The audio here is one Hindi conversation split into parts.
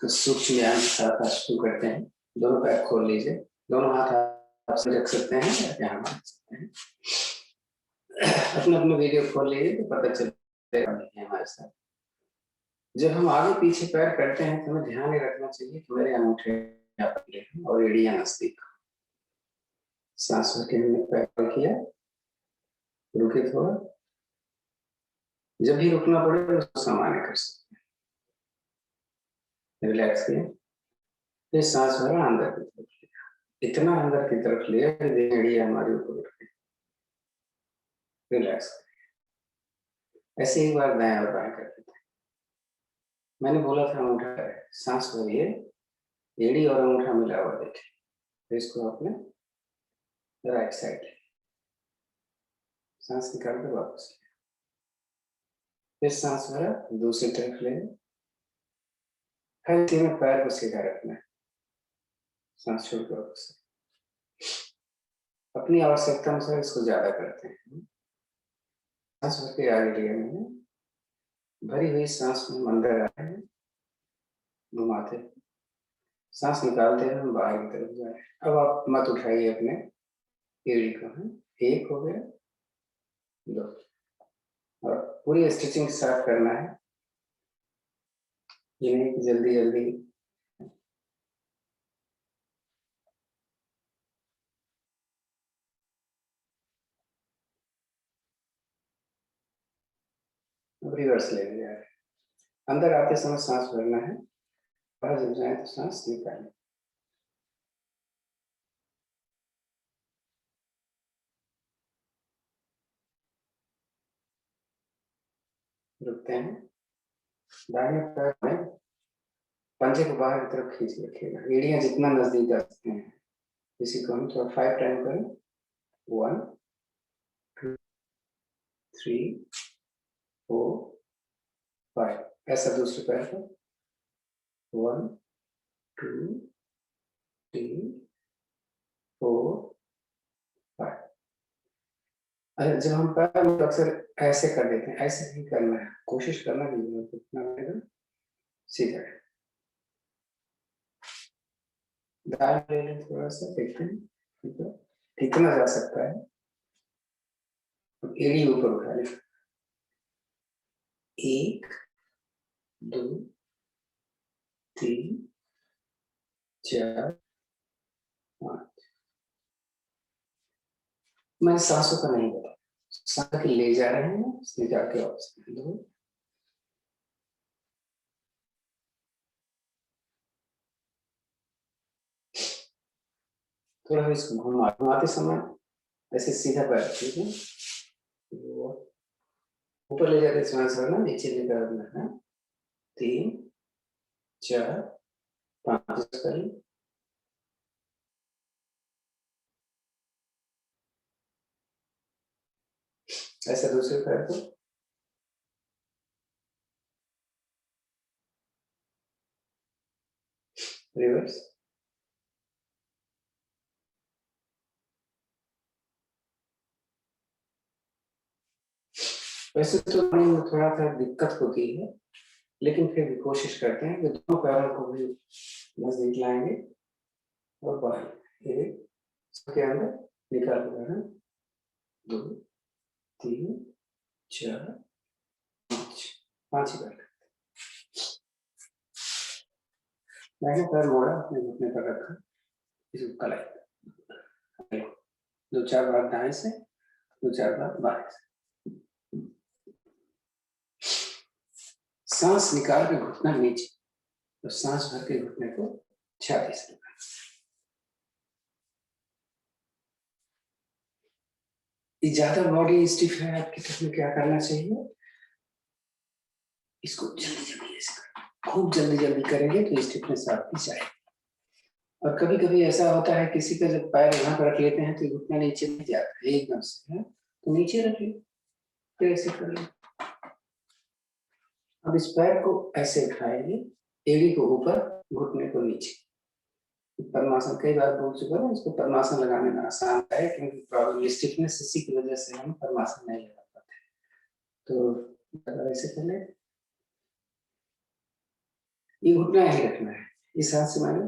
तो सूक्ष्म व्यायाम के साथ आज शुरू करते हैं। दोनों पैर खोल लीजिए, दोनों हाथ आप से रख सकते हैं या यहाँ रख सकते हैं। अपना अपना वीडियो खोल लीजिए तो पता चलेगा हमारे साथ। जब हम आगे पीछे पैर करते हैं तो हमें ध्यान ये रखना चाहिए कि मेरे अंगूठे और एड़ियां नजदीक। सांस के हमने पैर किया, रुके थोड़ा, जब भी रुकना पड़े उसको सामान्य कर सकते हैं। रिलैक्स किया, फिर सांस भरा, अंदर की तरफ लिया, इतना अंदर की तरफ लिया कि एड़ियां हमारी ऊपर उठ गई। रिलैक्स, ऐसे ही बार दाएं और बाएं करते थे। मैंने बोला था अंगूठा है, सांस भरिए, एड़ी और अंगूठा मिला हुआ देखे, तो इसको आपने राइट साइड सांस निकाल कर वापस लिया, फिर सांस भरा, दूसरी तरफ ले, हर इसी में पैर को सीधा रखना है, सांस छोड़कर वापस। अपनी आवश्यकता अनुसार इसको ज्यादा करते हैं। सांस भर के आगे लिया मैंने, भरी हुई सांस में अंदर आए हैं, घुमाते, सांस निकालते हैं, हम बाहर की तरफ जा रहे हैं। अब आप मत उठाइए अपने एड़ी को, है एक हो गया, दो, और पूरी स्ट्रेचिंग स्टार्ट करना है, ये नहीं कि जल्दी जल्दी। अब रिवर्स लेने जा रहे हैं। अंदर आते समय सांस भरना है, बाहर जब जाए तो सांस निकालें। रुकते हैं, दाहिने पैर में पंजे को बाहर की तरफ खींच रखिएगा, एड़ियां जितना नजदीक आ सकते हैं। इसी को हम थोड़ा 5 टाइम करें, 1 2 3 4 5, ऐसा दूसरे पैर पर 1 2 3 4 5। अरे जब हम पैर में अक्सर ऐसे कर देते हैं, ऐसे नहीं करना है, कोशिश करना नहीं है, कितना सीधा है। दाएं ले लें, थोड़ा सा देखते हैं, ठीक है, कितना जा सकता है। एड़ी ऊपर उठा ले, 1 2 3 4 5। मैंने सांसों का नहीं बताया, सांस के ले जा रहे हैं, इसमें जाके वापस 2 थोड़ा इसको घुमाते समय ऐसे सीधा पैर, ठीक है, ऊपर ले जाते सांस भरना, नीचे निकालना है, 3 4 5 करें। ऐसा दूसरे पैर को, रिवर्स। वैसे तो थोड़ा सा दिक्कत होती है, लेकिन फिर भी कोशिश करते हैं कि दोनों पैरों को भी नजदीक लाएंगे और बाहर, एक के अंदर निकाल कर 2 3 4 5 ही बार। मैंने पैर मोड़ा, अपने घुटने पर रखा, इसको कलाई, 2-4 बार दाएं से, 2-4 बार बाएं से। सांस निकाल के घुटना नीचे, तो सांस भर के घुटने को छाती से लगाना। ज्यादा बॉडी स्टिफ है आपकी, तो क्या करना चाहिए, इसको जल्दी जल्दी ऐसे करना, खूब जल्दी जल्दी करेंगे तो स्टिफनेस आपकी जाएगी। और कभी कभी ऐसा होता है किसी का जब पैर यहाँ पर रख लेते हैं तो घुटना नीचे नहीं जाता है एकदम से, है तो नीचे रखिए, फिर ऐसे करिए। अब इस पैर को ऐसे उठाएंगे, एड़ी को ऊपर, घुटने को नीचे। पद्मासन कई बार बोल चुका हूँ, इसको पद्मासन लगाने में आसान है, क्योंकि प्रॉब्लम स्टिफनेस इसी की वजह से हम पद्मासन नहीं लगा पाते। तो ऐसे कर ले, ये घुटना ही रखना है, इस हाथ से माने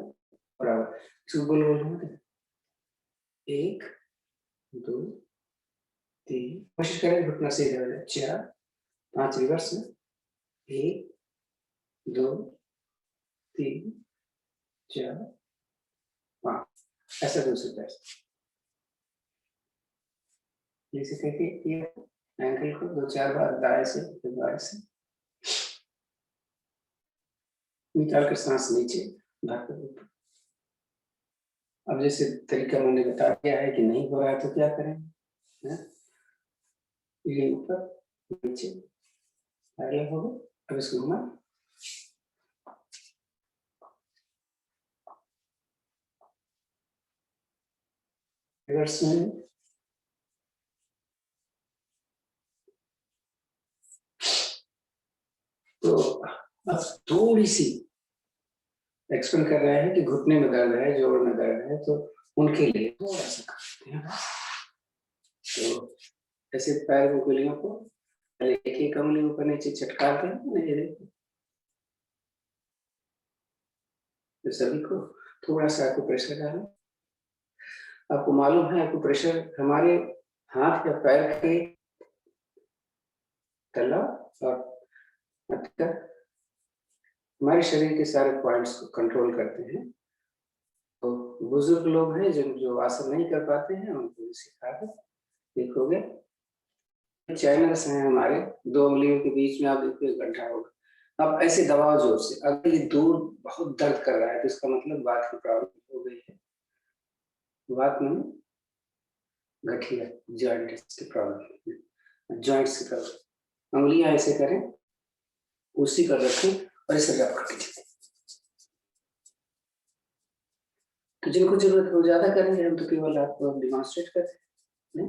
बराबर, इसको गोल गोल घुमाते, 1 2 3, कोशिश करें घुटना सीधा हो जाए, 4 5 रिवर्स में, 1 2 3 4 5, ऐसा दूसरे पैर से जैसे करके ये एंकल को 2-4 बार दाएं से फिर बाएं से निकाल कर सांस नीचे भाग ऊपर। अब जैसे तरीका मैंने बता दिया है कि नहीं हो रहा है तो क्या करें, ये ऊपर नीचे पैरेलल होगा। अब इसको घुमा, रिवर्स में, तो अब थोड़ी सी एक्सप्लेन कर रहे हैं कि घुटने में दर्द है, जोड़ में दर्द है, तो उनके लिए थोड़ा सा करते हैं। तो ऐसे पैर की उंगलियों को पहले एक उंगली ऊपर नीचे चटकाते हैं, तो सभी को थोड़ा सा आपको प्रेशर डालें। आपको मालूम है आपको प्रेशर हमारे हाथ या पैर के तला और हमारे शरीर के सारे पॉइंट्स को कंट्रोल करते हैं। तो बुजुर्ग लोग हैं जो आसन नहीं कर पाते हैं, उनको सिखा दे। देखोगे चैनल्स हैं हमारे, 2 उंगलियों के बीच में आप देखो एक गड्ढा होगा, आप ऐसे दबाव जोर से, अगर ये दूर बहुत दर्द कर रहा है तो इसका मतलब बात की प्रॉब्लम हो गई है। बात में गठिया जॉइंट की प्रॉब्लम, जॉइंट्स की प्रॉब्लम। उंगलियां ऐसे करें, उसी पर रखें और इसे रब करके चलें। तो जिनको जरूरत हो ज्यादा करेंगे, हम तो केवल आपको डिमॉन्स्ट्रेट करते हैं।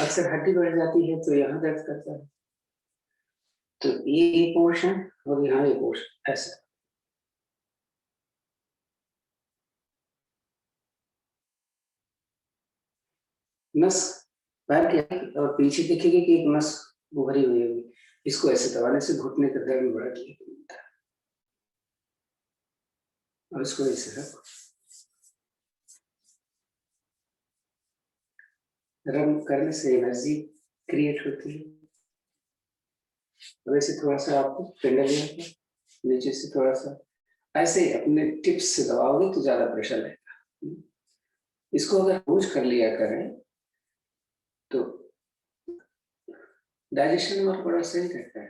अक्सर हड्डी बढ़ जाती है तो यहाँ दर्द करता है, तो ये पोर्शन और यहाँ ये पोर्शन ऐसा। नस पैर के और पीछे देखेंगे कि एक नस उभरी हुई होगी, इसको ऐसे दबाने से घुटने का दर्द बढ़ा मिलता है। और इसको ऐसे रखो, रब करने से एनर्जी क्रिएट होती है। वैसे थोड़ा सा आपको पेंडल नीचे से थोड़ा सा ऐसे अपने टिप्स से दबाओगे तो ज्यादा प्रेशर लगेगा। इसको अगर रोज कर लिया करें तो डाइजेशन में बड़ा सही रहता है।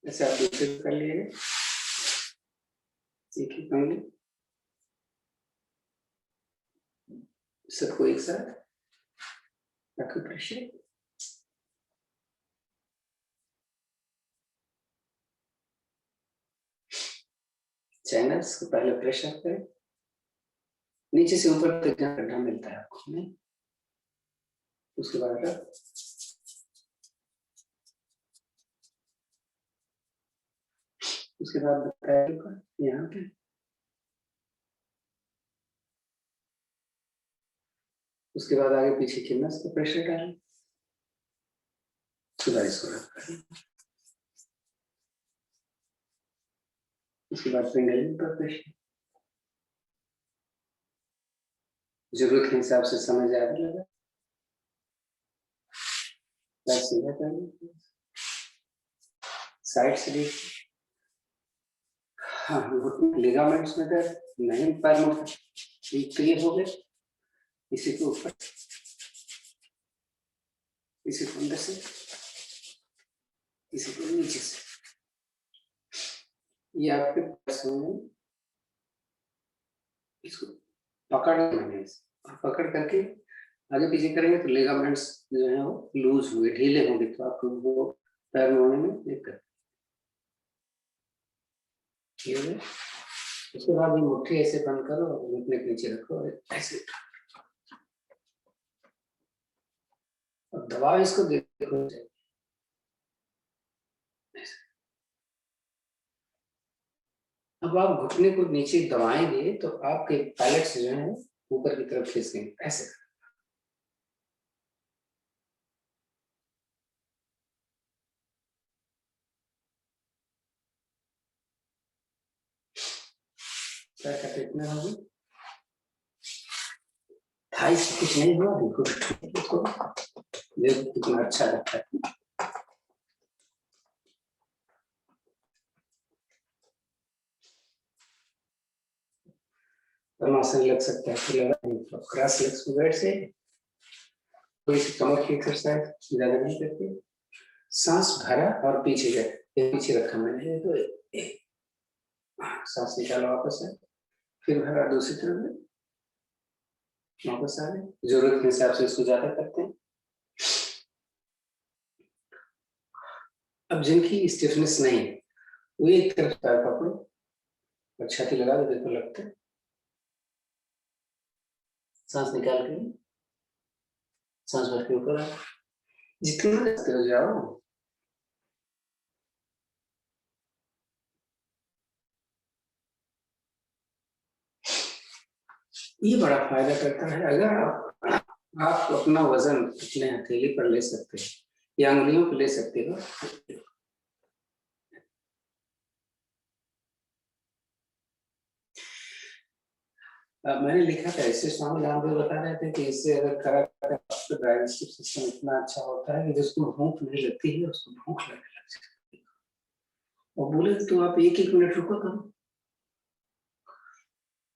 ऐसे आप दूसरे कर लिए, एक ही उंगली सबको एक साथ रखो, प्रेशर चैनल्स को पहले प्रेशर करें, नीचे से ऊपर तक जहाँ गड्ढा मिलता है आपको, नहीं उसके बाद उसके बाद बताया यहाँ पे, उसके बाद आगे पीछे की नस पे प्रेशर डालें, उसके बाद इसको रब करें, उसके बाद फिंगरिंग पर प्रेशर। जरूरत के हिसाब से समय ज्यादा लगा, सीधा करना, साइड से देखिए। हाँ, लिगामेंट्स में दर्द नहीं, पैर में क्लियर हो गए। इसी को ऊपर, इसी को अंदर से, इसी को नीचे से, ये आपके पास में इसको पकड़ना है, पकड़ करके आगे पीछे करेंगे तो लिगामेंट्स जो है वो लूज होंगे, ढीले होंगे, तो आपको वो पैर में होने में दिक्कत। उसके बाद ये मुट्ठी ऐसे बंद करो और घुटने के नीचे रखो और ऐसे, और दबाव इसको देखो। अब आप घुटने को नीचे दबाएंगे तो आपके पैलेट्स जो है ऊपर की तरफ खिसकेंगे, ऐसे। क्या कहते इतना होगी थाई से कुछ नहीं हुआ बिल्कुल देखो कितना अच्छा लगता है। परमासन लग सकता है फिर क्रॉस लेग्स को बैठ से थोड़ी सी कमर की एक्सरसाइज ज्यादा नहीं करती। सांस भरा और पीछे गए पीछे रखा मैंने तो सांस निकाला वापस है फिर भरा दूसरी तरफ वापस आ गए जरूरत के हिसाब से इसको ज्यादा करते हैं। अब जिनकी स्टिफनेस नहीं वो एक तरफ पैर पकड़ो और छाती लगा दो देखो लगता है। सांस निकाल के सांस भर के ऊपर आओ जितना रहते हो जाओ। ये बड़ा फायदा करता है अगर आप अपना वजन अपने हथेली पर ले सकते हैं या अंगुलियों पर ले सकते हो। मैंने लिखा था इससे स्वामी रामदेव बता रहे थे कि इससे अगर करा तो डाइजेस्टिव सिस्टम इतना अच्छा होता है कि जिसको भूख नहीं लगती है उसको भूख लगने लग जाती है और बोले तो आप एक एक मिनट रुको करो।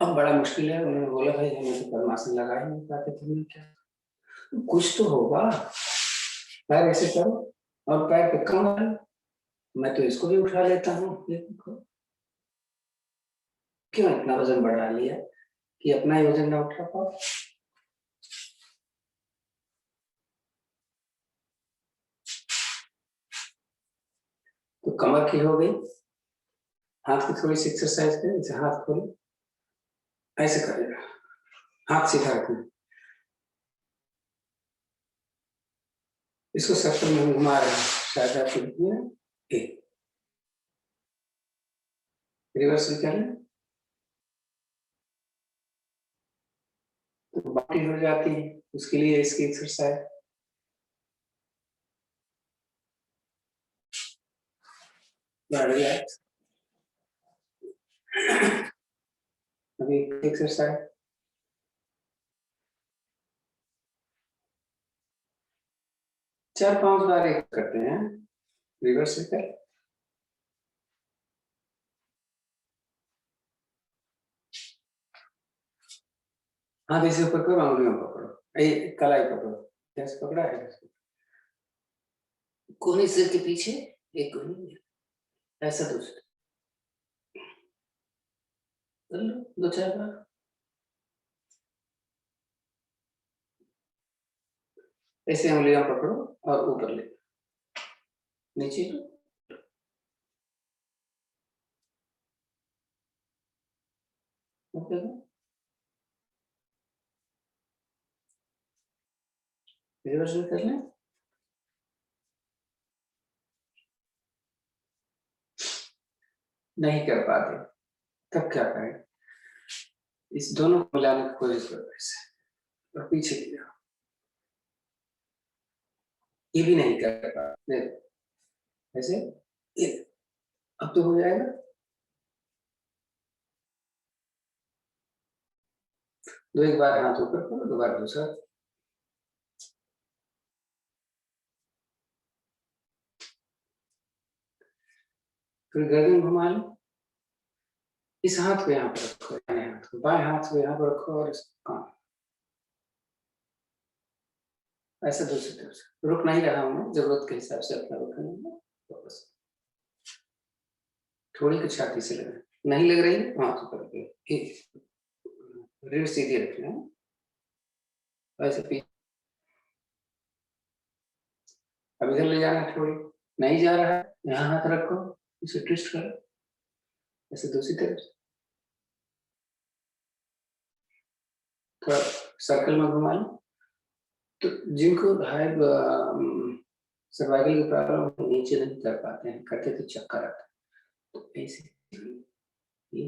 अब बड़ा मुश्किल है उन्होंने बोला भाई हमें तो परमासन लगा ही नहीं पाते थे क्या कुछ तो होगा पैर ऐसे करो और पैर पे कम मैं तो इसको भी उठा लेता हूँ क्यों इतना वजन बढ़ा लिया कि अपना ही वजन ना उठा पाओ। तो कमर की हो गई हाथ की थोड़ी सी एक्सरसाइज करें जैसे हाथ खोलो ऐसे करेगा हाथ सीधा रखना इसको सर्कल में घुमा रहे हैं शायद आपको दिखने रिवर्सल करें तो बाकी हो जाती है उसके लिए इसकी एक्सरसाइज रिलैक्स। अभी एक्सरसाइज 4-5 बार एक करते हैं रिवर्स कर। हाथ ऐसे ऊपर करो अंगुलियों पकड़ो कलाई पकड़ो कैसे पकड़ा है कोहनी सिर के पीछे एक कोहनी ऐसा दूसरा कर लो 2-4 बार ऐसे उंगलियां पकड़ो और ऊपर ले नीचे ओके रिवर्स में कर लें। नहीं कर पाते तब क्या करें इस दोनों को मिलाने की कोशिश करो ऐसे और पीछे ले जाओ ये भी नहीं कर पाते ऐसे अब तो हो जाएगा। दो एक बार हाथ ऊपर करो दोबारा दूसरा फिर गर्दन घुमा लो इस हाथ को यहाँ पर रखो दाएं हाथ को बाएं हाथ को यहाँ पर रखो और इसको काम ऐसा दूसरी तरफ से रुक नहीं रहा हूँ मैं जरूरत के हिसाब से अपना रुकना तो बस थोड़ी की छाती से लगा नहीं लग रही है हाथ ऊपर रीढ़ सीधी रखना ऐसे पीछे अब इधर ले जाना थोड़ी नहीं जा रहा है यहाँ हाथ रखो इसे ट्विस्ट करो ऐसे दूसरी तरफ थोड़ा सर्कल में घुमा लो। तो जिनको हाई सर्वाइकल की प्रॉब्लम नीचे नहीं कर पाते हैं करते तो चक्कर आता है तो ऐसे ये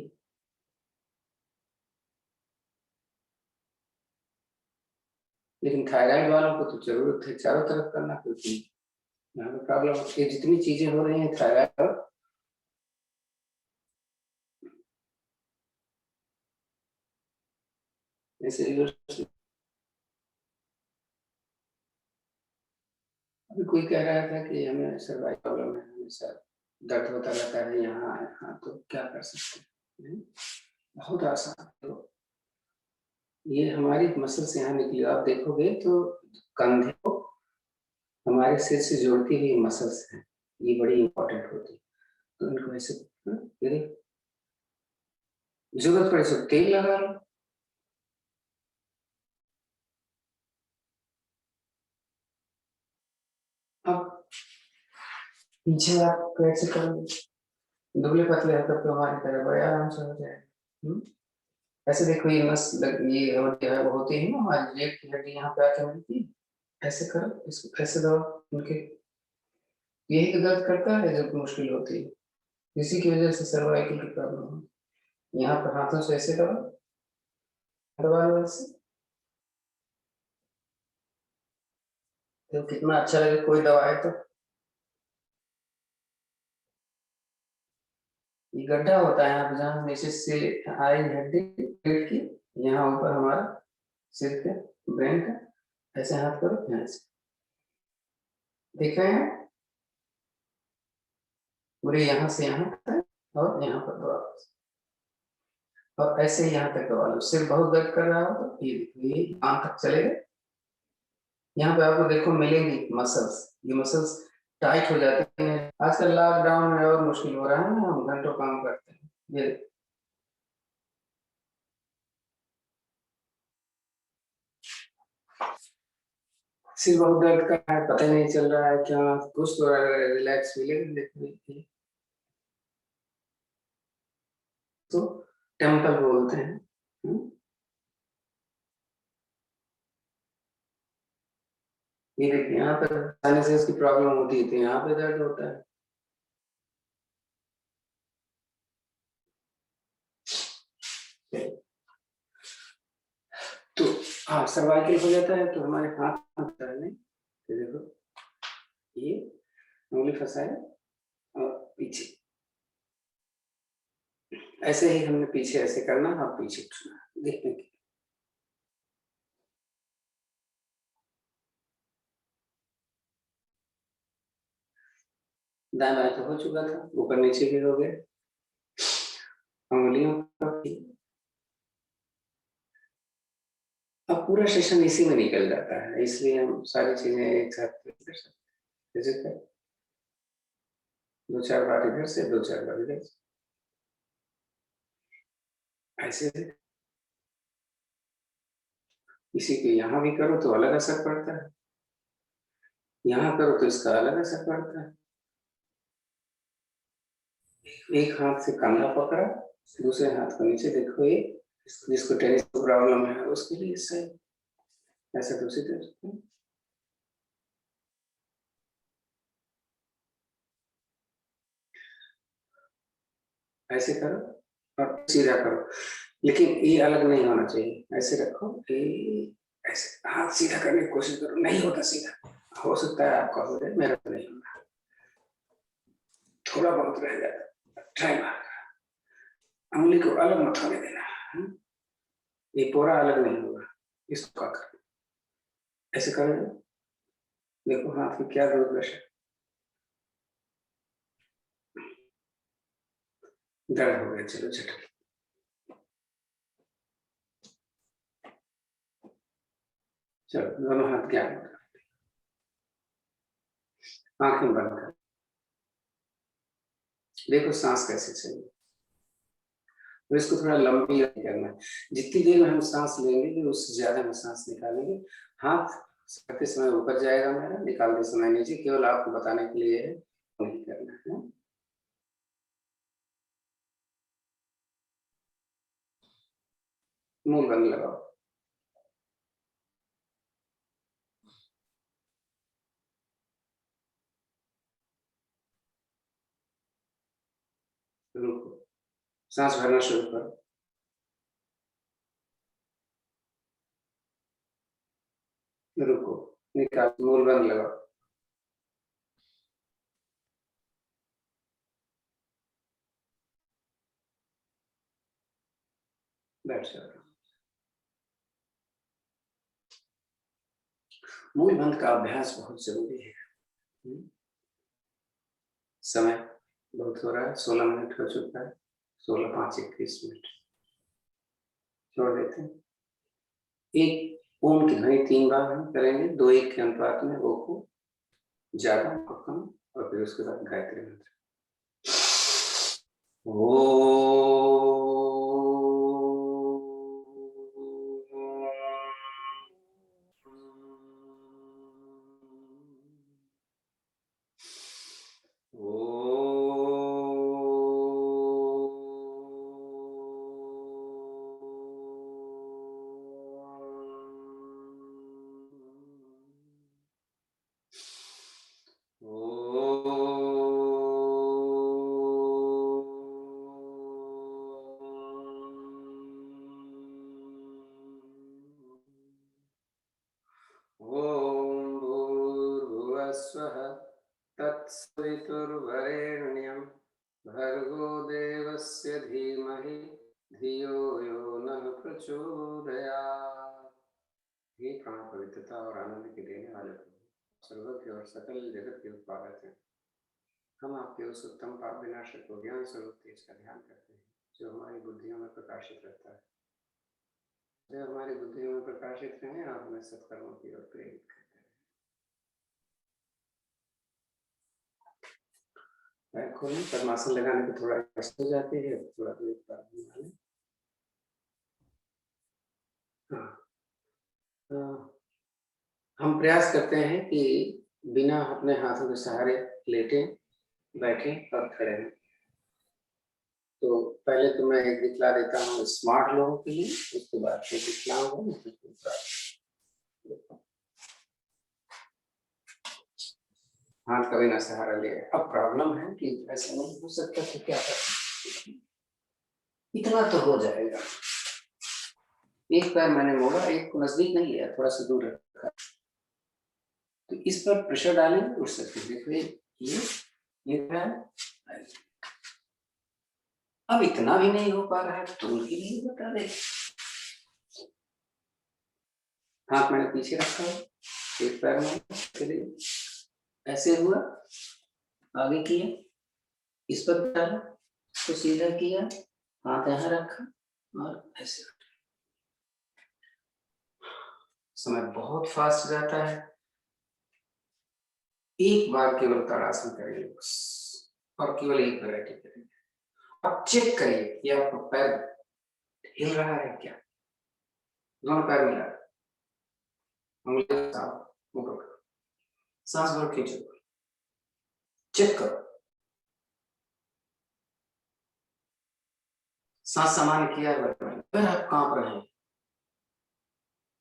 लेकिन थायराइड वालों को तो जरूरत है चारों तरफ करना क्योंकि यहाँ पे प्रॉब्लम ये जितनी चीजें हो रही हैं थायराइड ऐसे रिवर्स। अभी कोई कह रहा था कि हमें सर्वाइकल प्रॉब्लम है, हमेशा दर्द होता रहता है यहाँ यहाँ, तो क्या कर सकते हैं? बहुत आसान। तो ये हमारी मसल्स यहाँ निकली, आप देखोगे तो कंधे को हमारे सिर से जोड़ती हुई मसल्स हैं, ये बड़ी इंपॉर्टेंट होती है। तो इनको ऐसे जरूरत पड़े तो तेल लगा लो। अब पीछे आप कैसे करोगे? दुबले पतले हरकत तो हमारी तरह बड़े आराम से हो जाए। ऐसे देखो ये नस ये हड्डी है, वो होती है ना हमारी लेग की हड्डी, यहाँ पे आके मिलती है। ऐसे करो, इसको ऐसे दो उनके, यही तो दर्द करता है जब मुश्किल होती है। इसी की वजह से सर्वाइकल की प्रॉब्लम है। यहाँ पर हाथों से ऐसे दबा दबा लो ऐसे, तो कितना अच्छा लगे कोई दवाई तो। ये गड्ढा होता है यहाँ पे, जहाँ नीचे से आई हड्डी पेट की, यहाँ ऊपर हमारा सिर के ब्रेन का, ऐसे हाथ करो यहाँ से, देख रहे हैं पूरे यहाँ से यहाँ तक, और यहाँ पर दबा, और ऐसे ही यहाँ तक दबा लो। सिर बहुत दर्द कर रहा हो तो ये देखो, ये कान तक चलेगा। यहाँ पे आपको देखो मिलेंगी मसल्स, ये मसल्स टाइट हो जाती हैं। आजकल लॉकडाउन में और मुश्किल हो रहा है ना, हम घंटों काम करते हैं। ये सिर बहुत दर्द कर रहा है, पता नहीं चल रहा है क्या, कुछ तो रिलैक्स मिलेगा देखने, तो टेम्पल बोलते हैं। ये देखिए यहाँ पर साइनसेस की प्रॉब्लम होती है तो यहाँ पे दर्द होता है। तो हाँ, सर्वाइकल हो जाता है तो हमारे हाथ में, तो देखो ये उंगली फंसाए और पीछे, ऐसे ही हमने पीछे ऐसे करना और पीछे उठना, देखने की। दाएं बाएं तो हो चुका था, ऊपर नीचे भी हो गया, उंगलियों का भी। अब पूरा सेशन इसी में निकल जाता है, इसलिए हम सारी चीजें एक साथ कर सकते हैं। दो चार बार इधर से, दो चार बार इधर से, ऐसे इसी को यहाँ भी करो तो अलग असर पड़ता है, यहाँ करो तो इसका अलग असर पड़ता है। एक हाथ से कंधा पकड़ा, दूसरे हाथ को नीचे देखो, ये जिसको टेनिस प्रॉब्लम है उसके लिए सही, ऐसे दूसरी तरफ ऐसे करो और सीधा करो, लेकिन ये अलग नहीं होना चाहिए, ऐसे रखो, ये ऐसे हाथ सीधा करने की कोशिश करो, नहीं होता सीधा, हो सकता है आपका हो जाए, मेरा तो नहीं होगा, थोड़ा बहुत रह जाता, ट्राई मार, उंगली को अलग मत होने देना, ये पूरा अलग नहीं होगा, इसको क्या करो, ऐसे करो, देखो हाथ की क्या जरूरत है, दर्द हो गया, चलो झटके, चलो दोनों हाथ क्या, आंखें बंद कर, देखो सांस कैसे चलेगी, तो इसको थोड़ा लंबी करना है, जितनी देर में हम सांस लेंगे उससे ज्यादा में सांस निकालेंगे। हाथ करते समय ऊपर जाएगा मेरा, निकालते समय नीचे, केवल आपको बताने के लिए है, नहीं करना है। मुंह बंद लगाओ, रुको, सांस भरना शुरू करो, रुको, निकाल, मुंह बंद लगाओ, बैठ जाओ, मूल बंध का अभ्यास बहुत जरूरी है। समय बहुत हो रहा है, 16 मिनट हो चुका है, 16:05:21 छोड़ देते हैं। एक ओम की ध्वनि 3 बार हम करेंगे, 2-1 के अनुपात में, ओ को ज्यादा और कम, और फिर उसके बाद गायत्री मंत्र। तत्सवितुर्वरेण्यं भर्गो देवस्य धीमहि धियो यो नः प्रचोदयात्। हे प्राण पवित्रता और आनंद के देने वाले प्रभु, सर्वज्ञ और सकल जगत के उत्पादक हैं, हम आपके उस उत्तम पाप विनाशक को ज्ञान स्वरूप तेज का ध्यान करते हैं, जो हमारी बुद्धियों में प्रकाशित रहता है, जो हमारी बुद्धियों में प्रकाशित रहे और हमें सत्कर्मों की ओर प्रेरित करते हैं। खोलें, पद्मासन लगाने पर थोड़ा कष्ट हो जाती है, थोड़ा तो एक बार निकालें। हम प्रयास करते हैं कि बिना अपने हाथों के सहारे लेटे, बैठे और खड़े हैं। तो पहले तो मैं एक दिखला देता हूँ स्मार्ट लोगों के लिए, उसके बाद फिर दिखलाऊंगा। हाथ कभी ना सहारा ले। अब प्रॉब्लम है कि ऐसा नहीं हो सकता, तो क्या कर, इतना तो हो जाएगा। एक पैर मैंने मोड़ा, एक को नजदीक नहीं लिया, थोड़ा सा दूर रखा, तो इस पर प्रेशर डालेंगे, उठ सकते हैं। देखिए ये है। अब इतना भी नहीं हो पा रहा है तो उनके लिए बता दे। हाथ मैंने पीछे रखा है, एक पैर में चलिए, ऐसे हुआ, आगे किया, इस पर डाला, तो सीधा किया, हाथ यहाँ रखा और ऐसे। समय बहुत फास्ट जाता है। एक बार केवल ताड़ासन करिए बस, और केवल एक वैरायटी करेंगे। अब चेक करिए कि आपका पैर हिल रहा है क्या। दोनों पैर मिला, सांस भर खींचो, चेक करो, सांस सामान्य किया है, अगर आप कांप रहे हैं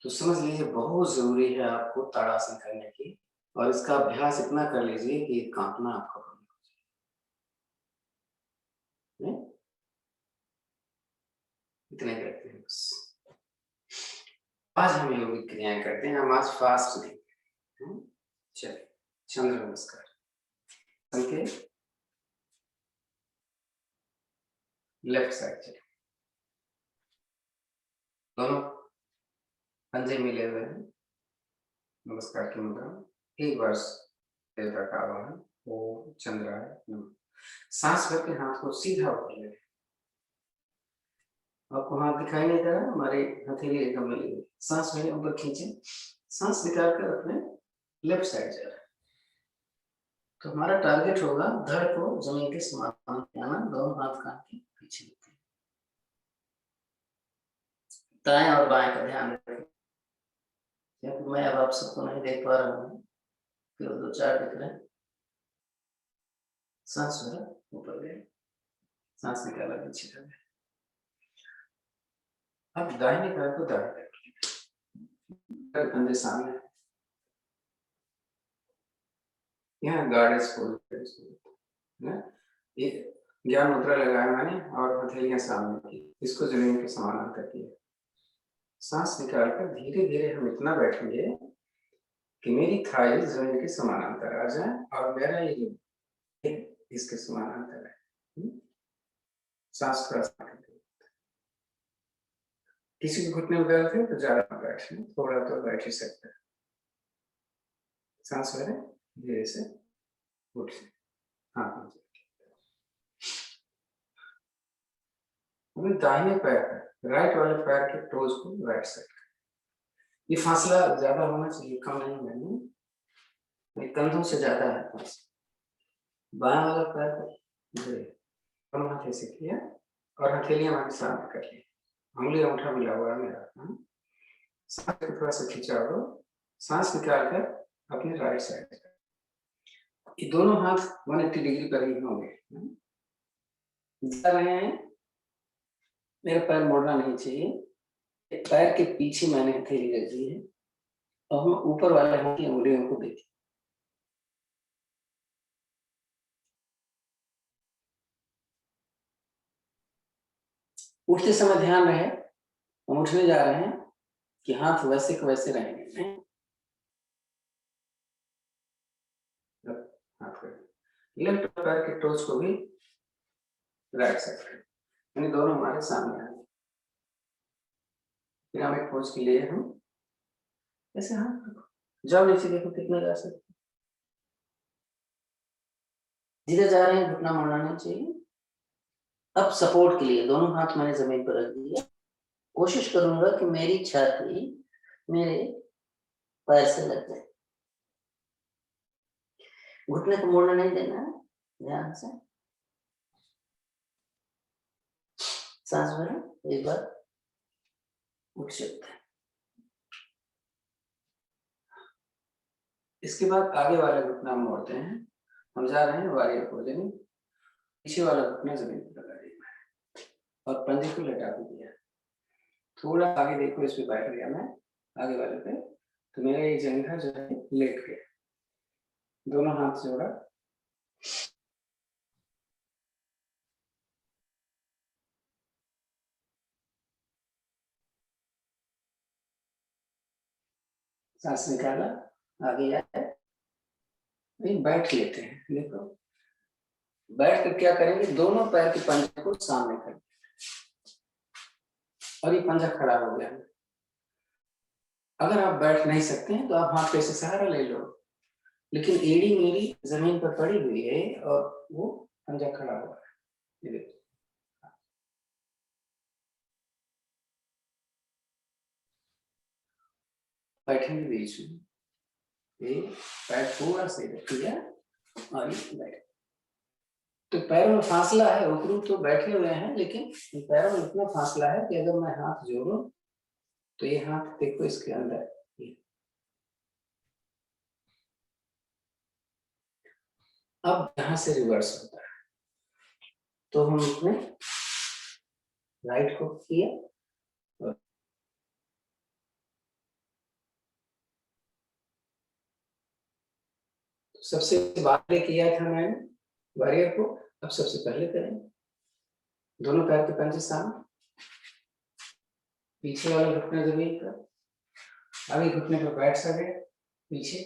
तो समझ लीजिए बहुत जरूरी है आपको ताड़ासन करने की, और इसका अभ्यास इतना कर लीजिए कि कांपना आपका बंद हो जाए। इतने करते हैं बस। आज हम योगिक क्रियाएं करते हैं, हम आज फास्ट नहीं। चलिए, चंद्र नमस्कार के लेफ्ट साइड चलिए, दोनों पंजे मिले हुए हैं, नमस्कार की मुद्रा। एक बार देवता का आवाहन, ओम चंद्राय नमः। सांस भर के हाथ को सीधा ऊपर ले, आपको हाथ दिखाई नहीं दे रहा, हमारे हथेली एकदम मिली हुई। सांस में ऊपर खींचे, सांस निकाल कर अपने लेफ्ट साइड जा रहे हैं, तो हमारा टारगेट होगा धड़ को जमीन के समान आना, दोनों हाथ कान के पीछे। दाएं और बाएं का ध्यान रखें, क्योंकि मैं अब आप सबको नहीं देख पा रहा हूँ, फिर 2-4 दिख रहे हैं। सांस भरा, ऊपर गए, सांस निकाला, नीचे जा गए। अब दाहिने पैर को दाएं कंधे सामने, यहाँ गार्डेज खोल, ये ज्ञान मुद्रा लगाया मैंने और हथेलियां सामने की, इसको जमीन के समानांतर किया। सांस निकालकर धीरे धीरे हम इतना बैठेंगे कि मेरी थाई जमीन के समानांतर आ जाए और मेरा ये इसके समानांतर है। सांस थोड़ा सा, किसी के घुटने में दर्द है तो ज्यादा बैठे, थोड़ा तो बैठ ही सकते हैं। सांस भरें धीरे से, उठ से, हाँ हमें दाहिने पैर राइट वाले पैर के टोज को राइट साइड, ये फासला ज्यादा होना चाहिए, कम नहीं करना, ये कंधों से ज्यादा है फासला। बाएं वाला पैर कम हाथ ऐसे किया और हथेलियां हमारे सामने कर ली, उंगली अंगूठा मिला हुआ है मेरा, सांस को थोड़ा सा खिंचा दो, सांस निकाल कर अपने राइट साइड, ये दोनों हाथ 180 डिग्री पर ही होंगे, जा रहे हैं, मेरा पैर मोड़ना नहीं चाहिए, पैर के पीछे मैंने हथेली रख दी है और हम ऊपर वाले हाथ की उंगलियों को देखिए, उठते समय ध्यान रहे हम उठने जा रहे हैं कि हाथ वैसे के वैसे रहेंगे, लेफ्ट पैर के टोज को भी राइट साइड करें, यानी दोनों हमारे सामने आ गए। फिर हम एक पोज के लिए हम ऐसे हाथ रखो, जाओ नीचे देखो कितना जा सकते, जिधर जा रहे हैं घुटना मोड़ना नहीं चाहिए। अब सपोर्ट के लिए दोनों हाथ मैंने जमीन पर रख दिया, कोशिश करूंगा कि मेरी छाती मेरे पैर से लग जाए, घुटने को मोड़ना नहीं देना है, ध्यान से सांस भरें, एक बार उठ सकते हैं। इसके बाद आगे वाला घुटना मोड़ते हैं, हम जा रहे हैं वारियर पोजन, पीछे वाला घुटना जमीन पर लगा दिया और पंजे को लटा भी दिया, थोड़ा आगे देखो, इस पे बैठ गया मैं आगे वाले पे, तो मेरा ये जंघा जो है लेट गया, दोनों हाथ जोड़ा, सांस निकाला, आगे आए, नहीं बैठ लेते हैं, देखो बैठ कर क्या करेंगे, दोनों पैर के पंजे को सामने कर और ये पंजा खड़ा हो गया। अगर आप बैठ नहीं सकते हैं तो आप हाथ पे से सहारा ले लो, लेकिन एड़ी मेरी जमीन पर पड़ी हुई है और वो पंजा खड़ा हुआ है, ये देखो बैठेंगे बीच में, ये पैर थोड़ा सा किया और ये बैठ, तो पैरों में फासला है, ऊपरी तो बैठे हुए हैं लेकिन पैरों में इतना फासला है कि अगर मैं हाथ जोड़ूं तो ये हाथ देखो इसके अंदर, अब यहां से रिवर्स होता है, तो हम अपने राइट को किया, सबसे बाद में किया था मैंने वारियर को, अब सबसे पहले करें, दोनों पैर के पंजे सामने, पीछे वाला घुटना जमीन पर, आगे घुटने पर बैठ सके, पीछे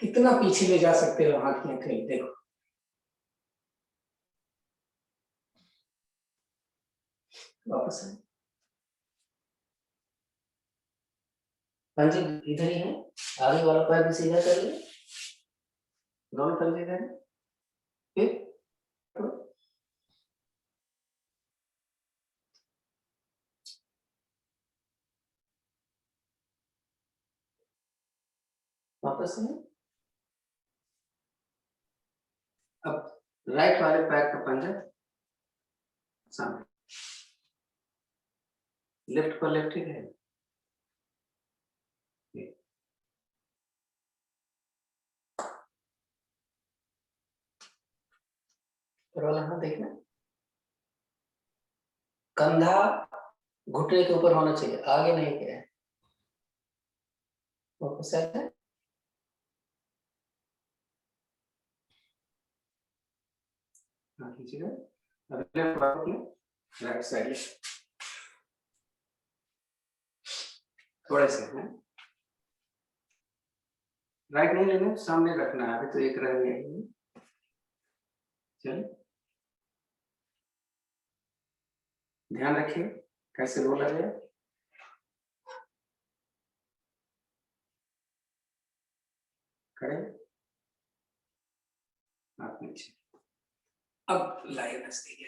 कितना पीछे ले जा सकते हो हाथ की हथेली, देखो वापस आए, पंजे इधर ही है, आगे वाला पैर भी सीधा कर ले, दोनों पंजे इधर है, फिर वापस है, अब राइट वाले पैर का पंजा सामने, लेफ्ट पर लेफ्ट ही है, वाला हाथ देखना, कंधा घुटने के ऊपर होना चाहिए, आगे नहीं गया है, वापस है, खींचिएगा, अब लेफ्ट राइट साइड थोड़े से है, राइट नहीं लेना, सामने रखना है, अभी तो एक रह गया, चल ध्यान रखिए कैसे रोला जाए, खड़े, हाथ नीचे। अब लाइए नजदीक,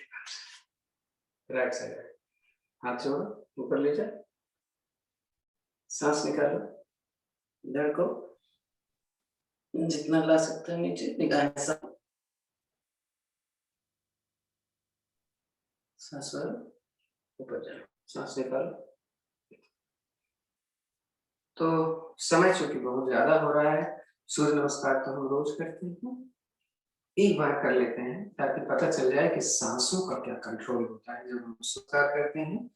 राइट साइड, हाथ जोड़ो, ऊपर ले जाओ, सांस निकालो, धड़ को जितना ला सकते हैं नीचे, निगाहें सब, सांस भरो, ऊपर जाओ, सांस निकालो। तो समय चूंकि बहुत ज्यादा हो रहा है, सूर्य नमस्कार तो हम रोज करते हैं, एक बार कर लेते हैं ताकि पता चल जाए कि सांसों का क्या कंट्रोल होता है जब हम नमस्कार करते हैं,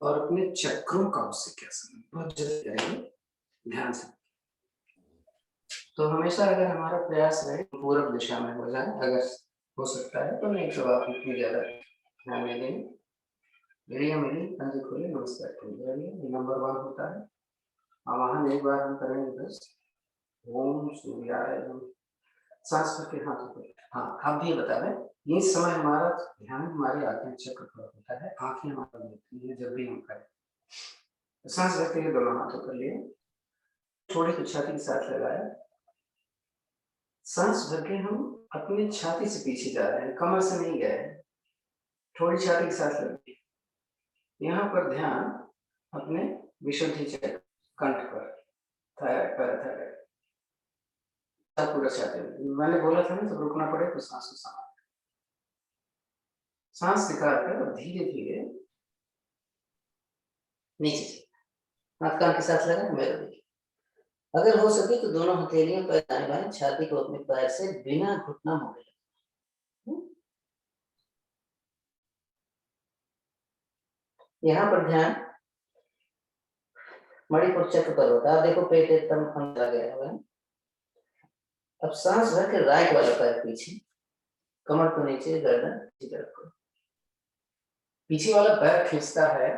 और अपने चक्रों का उससे क्या संबंध, बहुत जल्दी करेंगे, ध्यान से। तो हमेशा अगर हमारा प्रयास रहे पूर्व दिशा में हो जाए, अगर हो सकता है तो, नहीं तो आप इतनी ज्यादा ध्यान नहीं देंगे। मिली पंजे खोले, नमस्कार करिए, नंबर 1 होता है। और वहां एक बार हम करेंगे बस, ओम सूर्याय नमः, सांस भर के हाथों को। हाँ, आप भी बता दें, ये समय हमारा ध्यान हमारी आज्ञा चक्र पर होता है, आंखें हमारी होती है जब भी हम करें। तो सांस भरते हुए दोनों हाथों कर लिए, थोड़ी तो छाती के साथ लगाया, सांस भर के हम अपनी छाती से पीछे जा रहे हैं, कमर से नहीं गए, थोड़ी छाती के साथ लगी। यहाँ पर ध्यान अपने विशुद्धि चक्र, कंठ पर, थायराइड, पैराथायराइड, पूरा चाहते हैं। मैंने बोला था ना, तो रुकना पड़े तो सांस को संभाल, सांस निकाल कर और धीरे धीरे नीचे, हाथ कान के साथ लगा, मेरा देखिए। अगर हो सके तो दोनों हथेलियों पर दाएं बाएं छाती को अपने पैर से बिना घुटना मोड़े, यहाँ पर ध्यान मणिपुर चक्र पर होता है। देखो पेट एकदम अंदर गया हुआ है। अब सांस भर के राइट वाला पैर पीछे, कमर को नीचे, गर्दन की तरफ को, पीछे वाला पैर खींचता है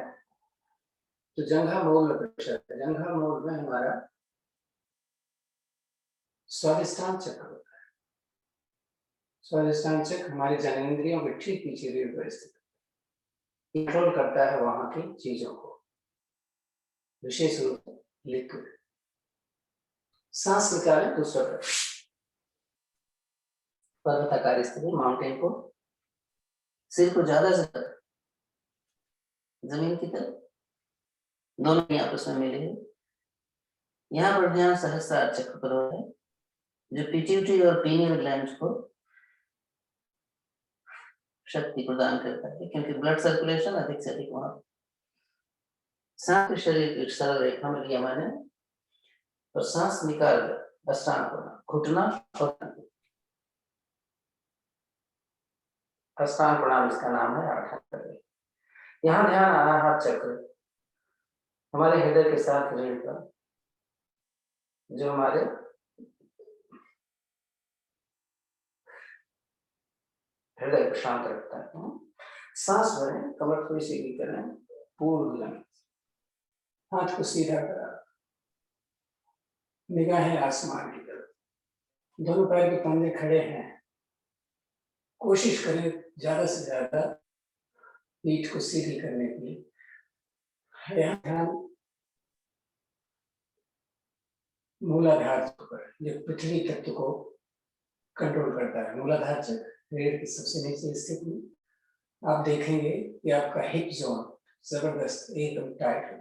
तो जंघा मूल प्रेशर है, जंघा मूल में हमारा स्वादिष्टान चक्र होता है। स्वादिष्टान चक्र हमारे जननेंद्रियों के ठीक पीछे रीढ़ पर स्थित, कंट्रोल करता है वहां की चीजों को, विशेष रूप से लिक्विड। सांस निकालें दूसरा तरफ, पर्वताकार स्थिति, माउंटेन को, सिर को ज्यादा से ज्यादा जमीन की तरफ, दोनों ही आपस में मिले हैं। यहाँ पर ध्यान सहस्त्रार चक्र पर हो रहा है, जो पिट्यूटरी और पीनियल ग्लैंड को शक्ति प्रदान करता है, क्योंकि ब्लड सर्कुलेशन अधिक से अधिक वहां। सांस शरीर की सरल रेखा में लिया मैंने, और सांस निकाल कर अष्टांग प्रणाम, घुटना और अष्टांग प्रणाम इसका नाम है, 8 हाथ। यहाँ ध्यान अनाहत चक्र, हमारे हृदय के साथ रीढ़ का, जो हमारे हृदय को शांत रखता है। सांस भरें, कमर थोड़ी सीधी करें, पूर्ण लंबी, हाथ को सीधा करा, निगाहें आसमान की तरफ, दोनों पैर के पंजे खड़े हैं। कोशिश करें ज्यादा से ज्यादा पीठ को सीधी करने के लिए। यहाँ ध्यान मूलाधार पर, जो पृथ्वी तत्व को कंट्रोल करता है। मूलाधार चक्र रीढ़ की सबसे नीचे स्थित में, आप देखेंगे कि आपका हिप जोन जबरदस्त एकदम टाइट है।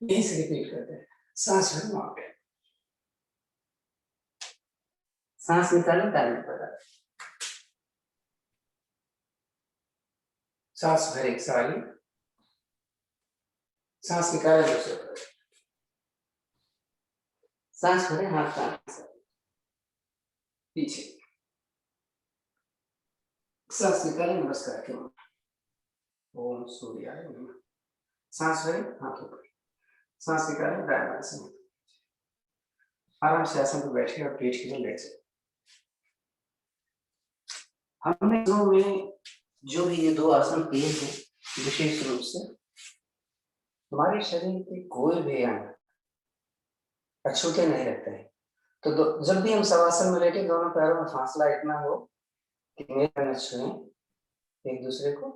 यहीं से रिपीट करते हैं, सांस भरें, माउंटेन, सांस निकालें, ताली पर, सांस भरे सारी, सांस निकाले दूसरे पर, सांस भरे हाथ कान पीछे, सांस निकाले, नमस्कार के ओम सूर्याय नमः, सांस भरे हाथों पर, सांस निकाले, दाएं बाएं से आराम से आसन पर बैठे और पीठ के लिए लेट जाए। हमने में जो भी ये 2 आसन किए हैं, विशेष रूप से हमारे शरीर के कोई भी अंग अछूते नहीं रहते हैं। तो जब भी हम शवासन में लेटे, दोनों पैरों में फासला इतना हो कि मेरे न छुएं एक दूसरे को,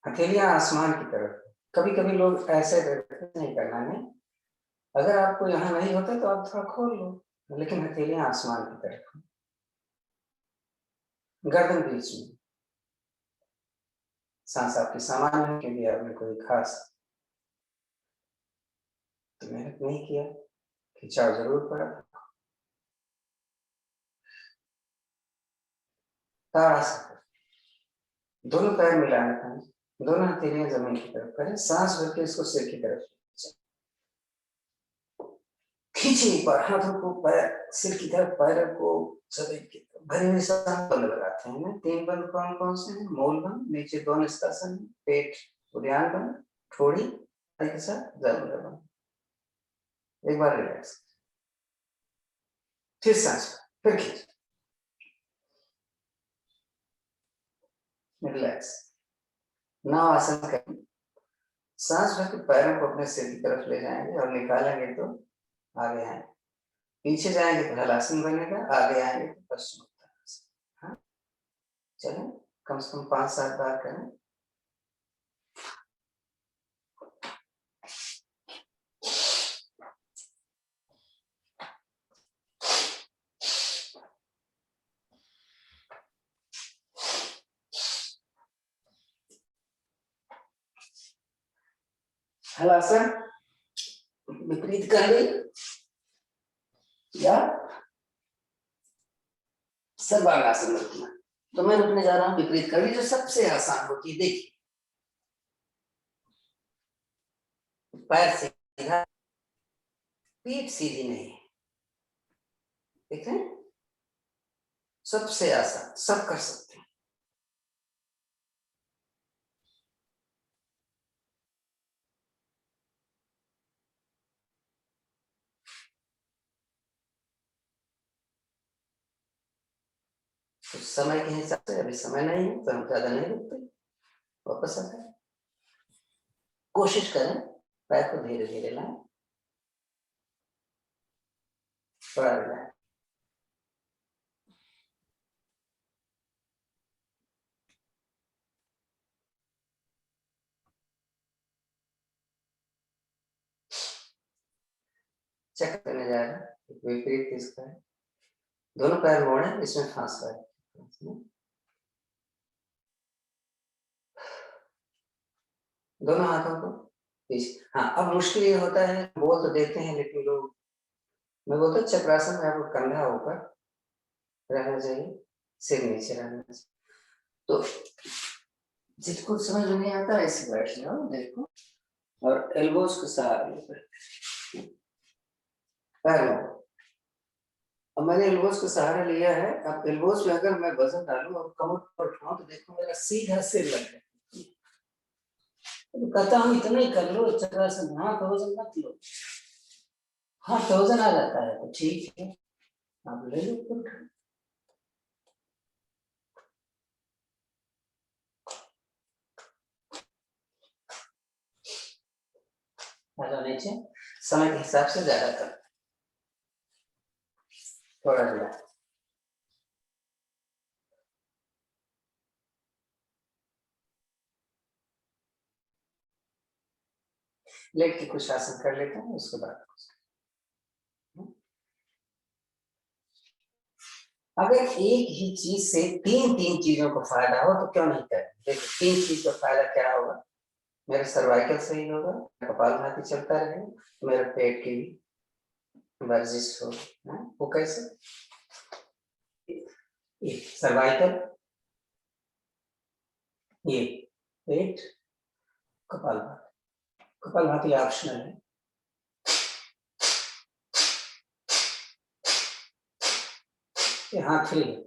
हथेलियां आसमान की तरफ। कभी कभी लोग ऐसे नहीं करना है, अगर आपको यहाँ नहीं होता तो आप थोड़ा खोल लो, लेकिन हथेलियां आसमान की तरफ, गर्दन बीच में। सांस आपकी सामान्य है क्योंकि आपने कोई खास तो मेहनत नहीं किया, खिंचाव जरूर पड़ा। ताड़ासन, दोनों पैर मिलाना था, दोनों हथेलियां जमीन की तरफ करें, सांस भर के इसको सिर की तरफ खींचे एक बार, हाथों को पैर सिर की तरफ, पैरों को शरीर की तरफ। भरी हुई सांस बंद लगाते हैं ना। 3 बंद कौन कौन से हैं? मूल बंद, नीचे 2 निष्कासन, पेट उद्यान बंद, थोड़ी के साथ जरूर बंद। एक बार रिलैक्स, फिर सांस, फिर खींच, रिलैक्स। नाव आसन करें, सांस भर के पैरों को अपने सिर की तरफ ले जाएंगे और निकालेंगे तो आगे आएंगे, पीछे जाएंगे तो हलासन बनेगा, आगे आएंगे तो पश्चिमोत्तानासन। हाँ, चलें कम से कम 5-7 बार करें। हलासन, विपरीत कंडी या सर्वांगासन रखना। तो मैं रुकने जा रहा हूं विपरीत कंडी, जो सबसे आसान होती है। देखिए, पैर सीधा, पीठ सीधी नहीं, ठीक है? सबसे आसान, सब कर सकते हैं। तो समय के हिसाब से अभी समय नहीं है तो हम ज्यादा नहीं रुकते, वापस आते हैं। कोशिश करें पैर को धीरे धीरे लाएं, थोड़ा रिलैक्स। चेक करने जा रहा है विपरीत किसका है। दोनों पैर मोड़े, इसमें फांस है, दोनों हाथों को पीछे। हाँ, अब मुश्किल ये होता है, बोल तो देते हैं लेकिन लोग, मैं बोलता चक्रासन में आपको कंधा ऊपर रहना चाहिए, सिर नीचे रहना चाहिए। तो जिसको समझ नहीं आता ऐसे बैठ जाओ, देखो, और एल्बोस को सहारा लेकर पैर मोड़ो। अब मैंने एल्बोस को सहारा लिया है, अब एल्बोस में अगर मैं वजन डालूं और कमर पर उठाऊं तो देखो मेरा सीधा सिर लग जाए। तो कहता हूं इतना ही कर लो चक्रासन, हाँ तो वजन मत लो, हाँ तो वजन आ जाता है तो ठीक है, आप ले लो ऊपर। नीचे समय के हिसाब से ज्यादा कर, थोड़ा ज्यादा। लेट के कुछ आसन कर लेते हैं, उसके बाद अगर एक ही चीज से तीन चीजों का फायदा हो तो क्यों नहीं करें। देखो 3 चीज का फायदा क्या होगा, मेरा सर्वाइकल सही होगा, कपालभाति चलता रहेगा, मेरे पेट की भी वर्जिश हो। वो कैसे, ये सर्वाइकल, ये पेट, कपालभाति। कपालभाति ऑप्शनल है, ये हाथ फ्री है।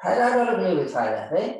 थायराइड वालों के लिए भी फायदा है।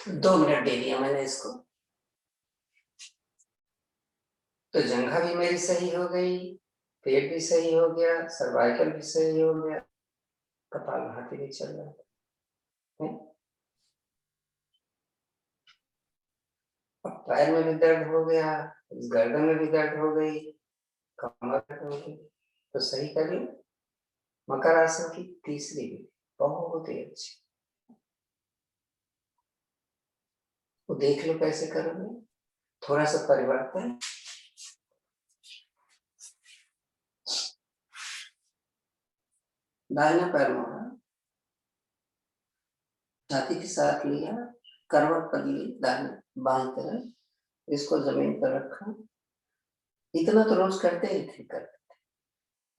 दो मिनट दे दिया मैंने इसको, तो जंघा भी मेरी सही हो गई, पेट भी सही हो गया, सर्वाइकल भी सही हो गया, कपालभाति भी चल रहा है। अब पैर में भी दर्द हो गया, गर्दन में भी दर्द हो गई, कमर दर्द हो गई, तो सही करिए। मकर आसन की तीसरी विधि बहुत ही अच्छी, वो देख लो कैसे करोगे। थोड़ा सा परिवर्तन, दाहिना पैर मोड़ा, छाती के साथ लिया, करवट कर ली दाहिने बाएं तरफ, इसको जमीन पर रखा। इतना तो रोज करते ही थे करते,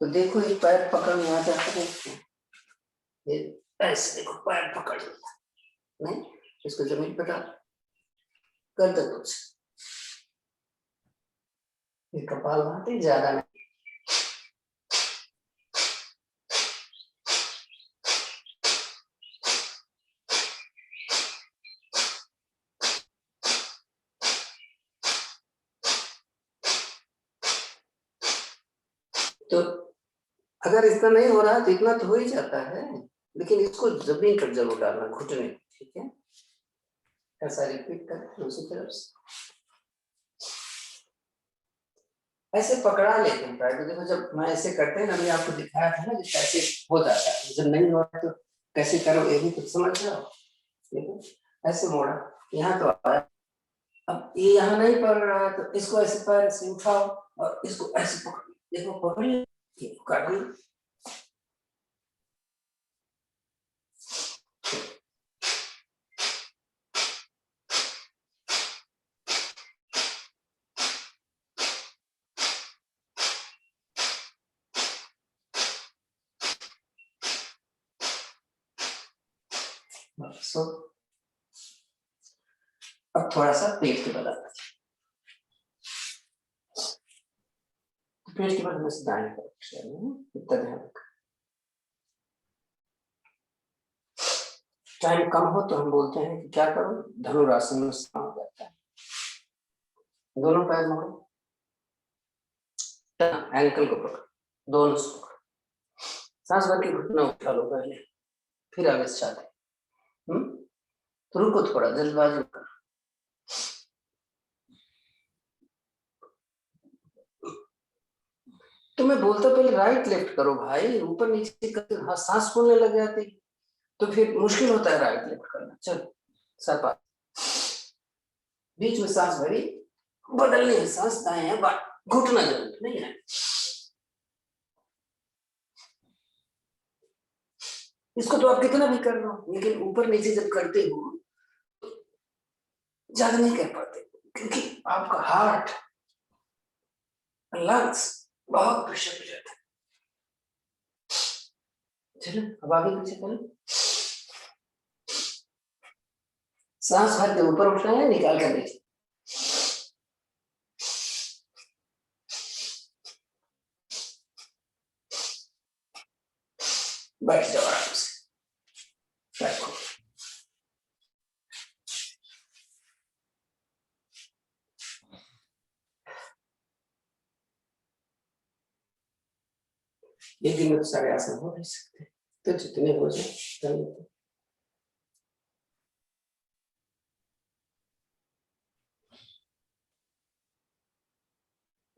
तो देखो एक पैर पकड़ में आ जाता है, ये ऐसे देखो पैर पकड़ लिया, नहीं इसको जमीन पर डाल कर दो कुछ, ये कपालभाति ज्यादा नहीं। तो अगर इतना नहीं हो रहा तो इतना तो हो ही जाता है, लेकिन इसको जमीन पर जरूर डालना, घुटने, ठीक है। ऐसा रिपीट कर दूसरी तरफ से, ऐसे पकड़ा लेते हैं पैर को। देखो जब मैं ऐसे करते हैं ना, अभी आपको दिखाया था ना, कैसे हो जाता है, जब नहीं हो रहा तो कैसे करो ये भी कुछ समझ जाओ। देखो ऐसे मोड़ा, यहाँ तो आया, अब ये यहाँ नहीं पड़ रहा है तो इसको ऐसे पैर से उठाओ और इसको ऐसे पकड़, देखो पकड़िए, कर ली। सो अब थोड़ा सा पेट के बल, पेट के बल में से दाएं तरफ इतना ध्यान रखना। टाइम कम हो तो हम बोलते हैं कि क्या करो, धनुरासन में स्नान हो जाता है। दोनों पैर मोड़ो, एंकल को पकड़ो, दोनों से पकड़ो, सांस भर के घुटना उठा लो पहले, फिर आगे से चाहते। तो रुको थोड़ा, जल्दबाजी करो। तो मैं बोलता पहले राइट लेफ्ट करो भाई, ऊपर नीचे करते हाँ सांस फूलने लग जाती, तो फिर मुश्किल होता है राइट लेफ्ट करना। चलो सर, बीच में सांस भरी, बदलनी है सांस, दाएं है बाएं, घुटना जरूर नहीं है। इसको तो आप कितना भी कर लो, लेकिन ऊपर नीचे जब करते हो ज्यादा नहीं कर पाते, क्योंकि आपका हार्ट लंग्स बहुत प्रेशर पे जाता है। चलो अब आगे पीछे करो, सांस भर के ऊपर उठना है, निकाल कर नीचे, बैठ जाओ आराम से, बैठो। एक दिन में तो सारे आसन हो नहीं सकते, तो जितने हो जाए कर लेते।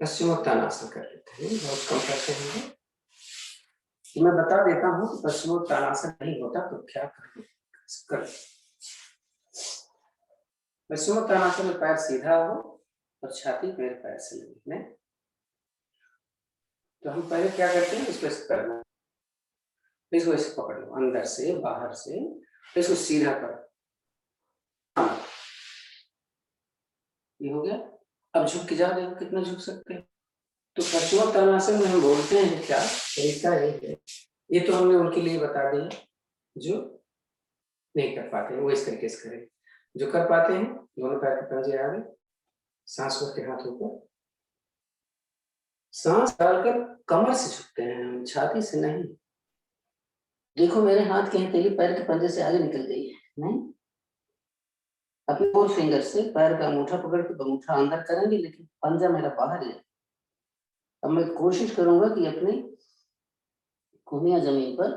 पश्चिमोत्तानासन कर लेते हैं, बहुत कम करते हैं। मैं बता देता हूँ कि पश्चिमोत्तानासन नहीं होता तो क्या कर। पश्चिमोत्तानासन में पैर सीधा हो और छाती मेरे पैर से लगी। तो हम पहले क्या करते हैं, इसको करना, इसको ऐसे पकड़ लो अंदर से बाहर से, इसको सीधा करो, ये हो गया। अब झुक के जा रहे हो, कितना झुक सकते हैं। तो पश्चिमोत्तानासन में हम बोलते हैं क्या, तरीका ये है, ये तो हमने उनके लिए बता दिया जो नहीं कर पाते हैं, वो इस तरीके से करें। जो कर पाते हैं दोनों पैर के पंजे आगे, सांस भर के हाथ ऊपर, सांस डालकर कमर से झुकते हैं हम, छाती से नहीं। देखो मेरे हाथ की हथेली पैर के पंजे से आगे निकल गई है, नहीं। अपने 4 फिंगर से पैर का अंगूठा पकड़ के अंगूठा अंदर करेंगे, लेकिन पंजा मेरा बाहर है। अब मैं कोशिश करूंगा कि अपनी कोहनिया जमीन पर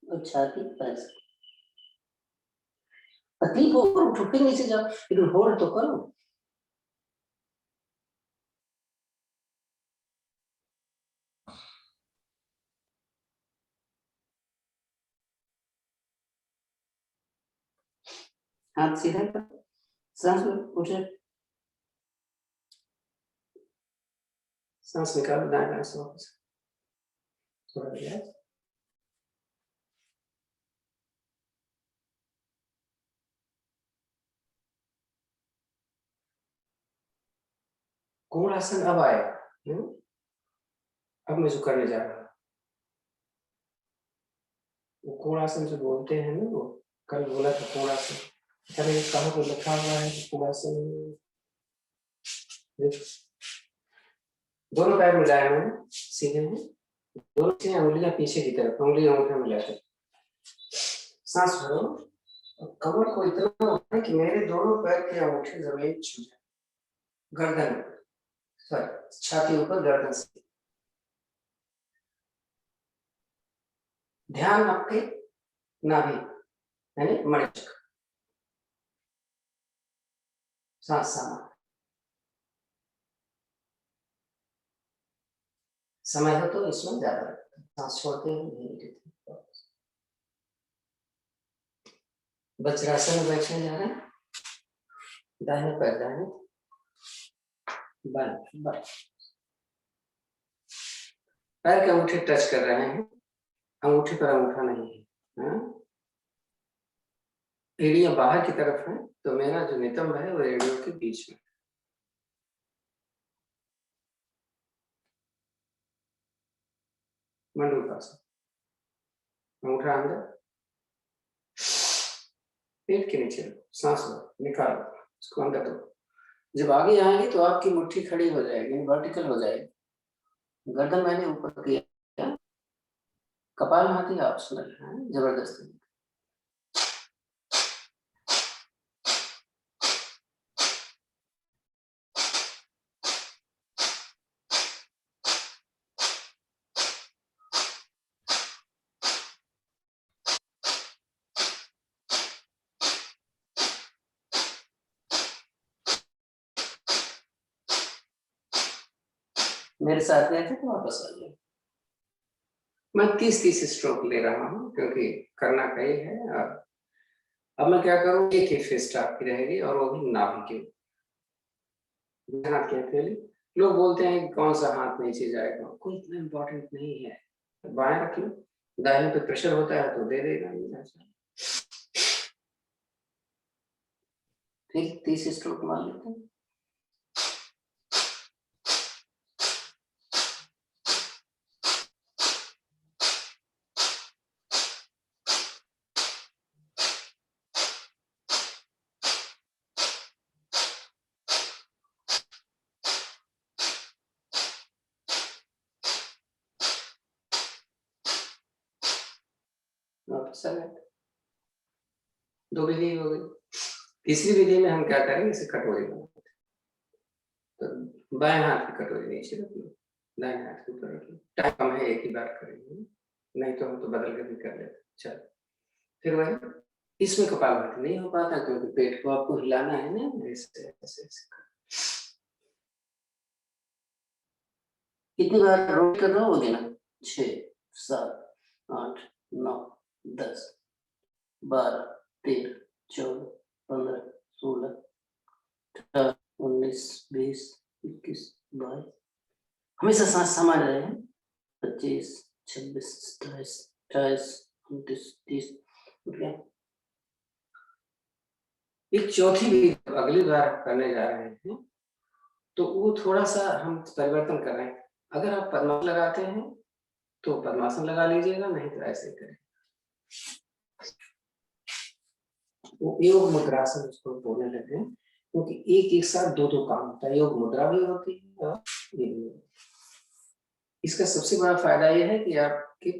और छाती पैर से, तकलीफ हो उठ के नीचे जाओ, लेकिन होल्ड तो करो। हाथ सीधा कर, सांस उठे, सांस निकालो, दाएं दाएं से वापस थोड़ा रिलैक्स। कोण आसन अब आएगा। अब मैं जो करने जा रहा हूँ वो कोण आसन जो बोलते हैं ना, वो कल बोला था कोण आसन, अरे कहाँ पे लिखा हुआ है कोण आसन। दोनों पैर मिलाए मैंने, सीधे हैं, दोनों से उंगलियां पीछे की तरफ, उंगलियां अंगूठे मिलाकर सांस भरो। कमर को इतना होता है कि मेरे दोनों पैर के अंगूठे जमीन छू जाए, गर्दन सॉरी छाती ऊपर, गर्दन से ध्यान आपके नाभि यानी मणिपुर, सांस सामान समय हो तो इसमें ज्यादा लगता है, सांस छोड़ते हुए नहीं लेते। वज्रासन में बैठने जा रहे हैं, दाहिने पैर दाहिने, बाएं बाएं, पैर के अंगूठे टच कर रहे हैं, अंगूठे पर अंगूठा नहीं है। एड़ियां बाहर की तरफ है, तो मेरा जो नितंब है वो एड़ियों के बीच में। मंडूकासन, अंगूठा अंदर, पेट के नीचे रखो, सांस लो निकालो, इसको अंदर दो। जब आगे आएंगे तो आपकी मुट्ठी खड़ी हो जाएगी, वर्टिकल हो जाएगी। गर्दन मैंने ऊपर किया, कपाल भाती ऑप्शनल है, जबरदस्ती। मेरे साथ में थे तो वापस आ गए। मैं 30-30 स्ट्रोक ले रहा हूँ क्योंकि करना कई है। अब मैं क्या करूँ, एक ही फिस्ट आपकी रहेगी और वो भी नाभि के हाथ के हथेली। लोग बोलते हैं कि कौन सा हाथ नीचे जाएगा, कोई इतना इम्पोर्टेंट नहीं है। बाएं रख लो, दाहिने पे प्रेशर होता है तो दे देगा। फिर 30 स्ट्रोक मार लेते हैं। वापस आ गए। 2 विधि हो गई। तीसरी विधि में हम क्या करेंगे, इसे कटोरी बनाते हैं। तो बाएं हाथ की कटोरी नीचे रख लो, दाएं हाथ के ऊपर रख लो। टाइम कम है, एक ही बार करेंगे, नहीं तो हम तो बदल के भी कर लेते। चलो फिर वही, इसमें कपालभाति नहीं हो पाता क्योंकि पेट को आपको हिलाना है ना, ऐसे ऐसे ऐसे। कितनी बार रोट कर रहा होगे ना, 6 7 8 9 10 12 13 14 15 16 18 19 20 21 22, हमेशा सांस संभाल रहे हैं। 25 26 27 28 29 30। एक चौथी भी अगली बार करने जा रहे हैं तो वो थोड़ा सा हम परिवर्तन कर रहे हैं। अगर आप पद्मासन लगाते हैं तो पद्मासन लगा लीजिएगा, नहीं तो ऐसे करें। वो योग मुद्रासन उसको बोलने लगे हैं, क्योंकि एक साथ दो काम होता है, योग मुद्रा भी होती है और ये भी होती है। इसका सबसे बड़ा फायदा यह है कि आपकी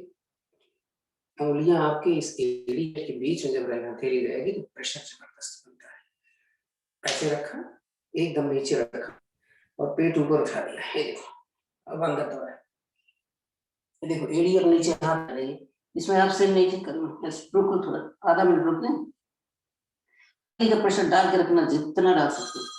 उंगलियां आपके इस एड़ी के बीच में जब हथेली रहेगी तो प्रेशर जबरदस्त बनता है। ऐसे रखा, एकदम नीचे रखा और पेट ऊपर उठा दिया, ये देखो अब अंदर दबाए, देखो एड़ी और नीचे हाथ रहेगी। इसमें आप सिर नीचे करना, बिल्कुल थोड़ा आधा मिनट रुक लें, का प्रेशर डाल के रखना जितना डाल सकते हैं।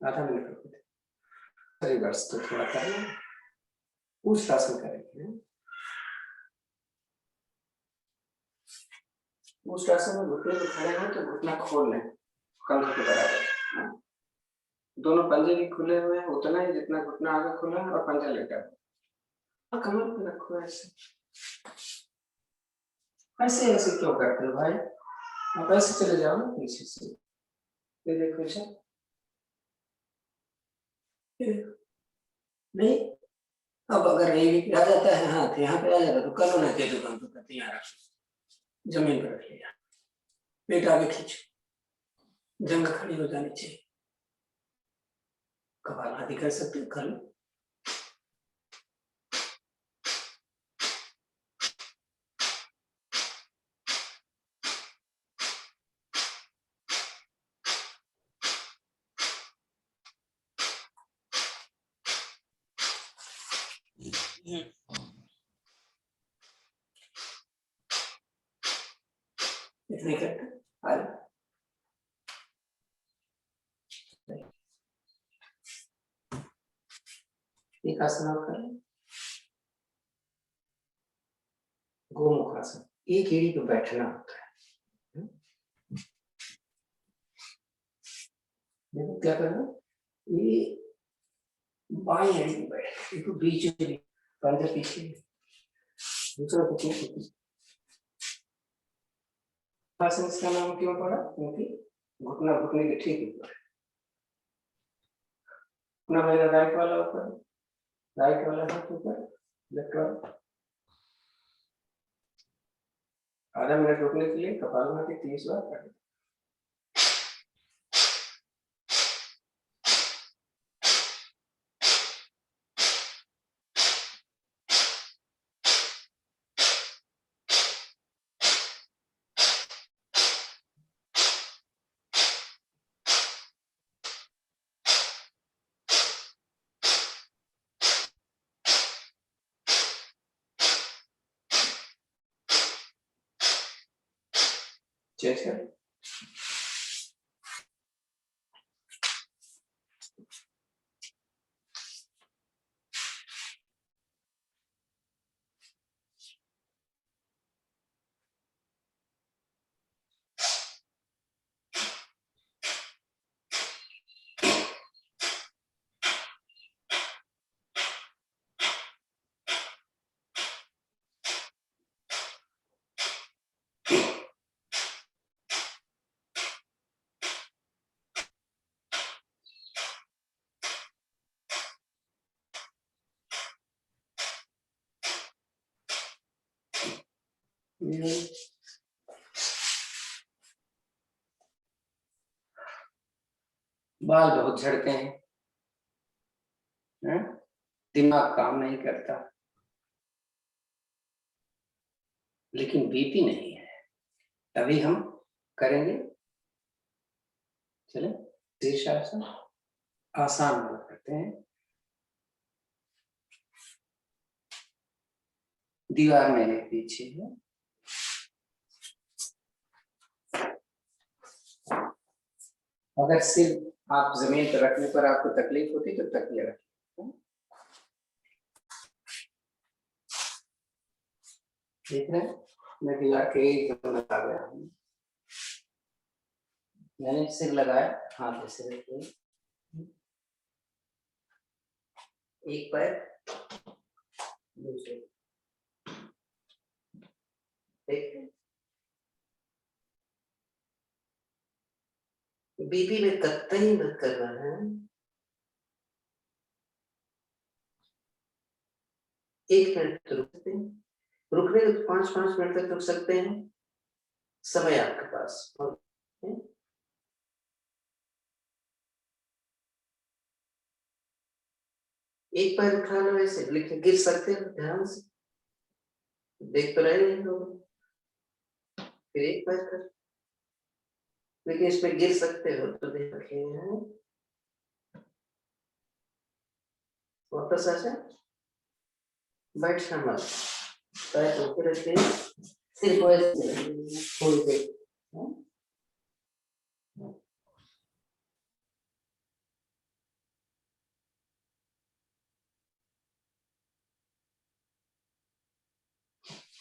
आधा मिनट रुको, रिवर्स तो थोड़ा कर लें, ऊष्टासन करेंगे। ऊष्टासन में घुटने को खड़े हैं तो घुटना खोल लें कंधे के बराबर, दोनों पंजे भी खुले हुए हैं उतना ही जितना घुटना आगे खुला है और पंजा लेटा है। कमर पे रखो ऐसे। ऐसे ऐसे क्यों करते हो भाई, आप ऐसे चले जाओ ना पीछे से, ये देखो अच्छा नहीं। अब अगर नहीं आ जाता है हाथ यहाँ पे आ जाता तो कल होना चाहिए दुकान पर करते, यहाँ रख जमीन पर रख लिया, पेट आगे खींचो, जंग खड़ी हो जानी चाहिए, कपालभाति कर सकते कर लो। इतने करते एक आसन और कर लें, गोमुखासन, एक एड़ी पे बैठना होता है। देखो क्या करना, ये बाएं एड़ी पे बैठ, देखो बीच में पंजा पीछे, दूसरा कुछ आसन इसका नाम क्यों पड़ा, क्योंकि घुटना घुटने के ठीक ऊपर है। अपना मेरा राइट वाला ऊपर, राइट वाला हाथ ऊपर, लेफ्ट वाला। आधा मिनट रुकने के लिए कपालभाति 30 बार करें। चेक करें। बाल बहुत झड़ते हैं, दिमाग काम नहीं करता, लेकिन बीपी नहीं है। अभी हम करेंगे, चले शीर्षासन आसान वाला करते हैं। दीवार मेरे पीछे है, अगर सिर आप जमीन पर रखने पर आपको तकलीफ होती तो तकिया रखिए। ठीक है, मैं दीवार के एकदम लगा गया हूँ, मैंने सिर लगाया, हाथ ऐसे रखिए, एक पैर दूसरे, ठीक, बीपी में कतई मत करना है। एक मिनट रुक सकते हैं, रुकने तो 5-5 मिनट तक रुक सकते हैं, समय आपके पास। एक पैर उठा लो ऐसे, लेकिन गिर सकते हैं, ध्यान से देख तो रहे हैं लोग। फिर एक पैर कर, लेकिन इसमें गिर सकते हो तो देख रखे हैं। वापस आ जाए, बैठना मत, पैर ऊपर रखिए, सिर्फ ऐसे छोड़ के।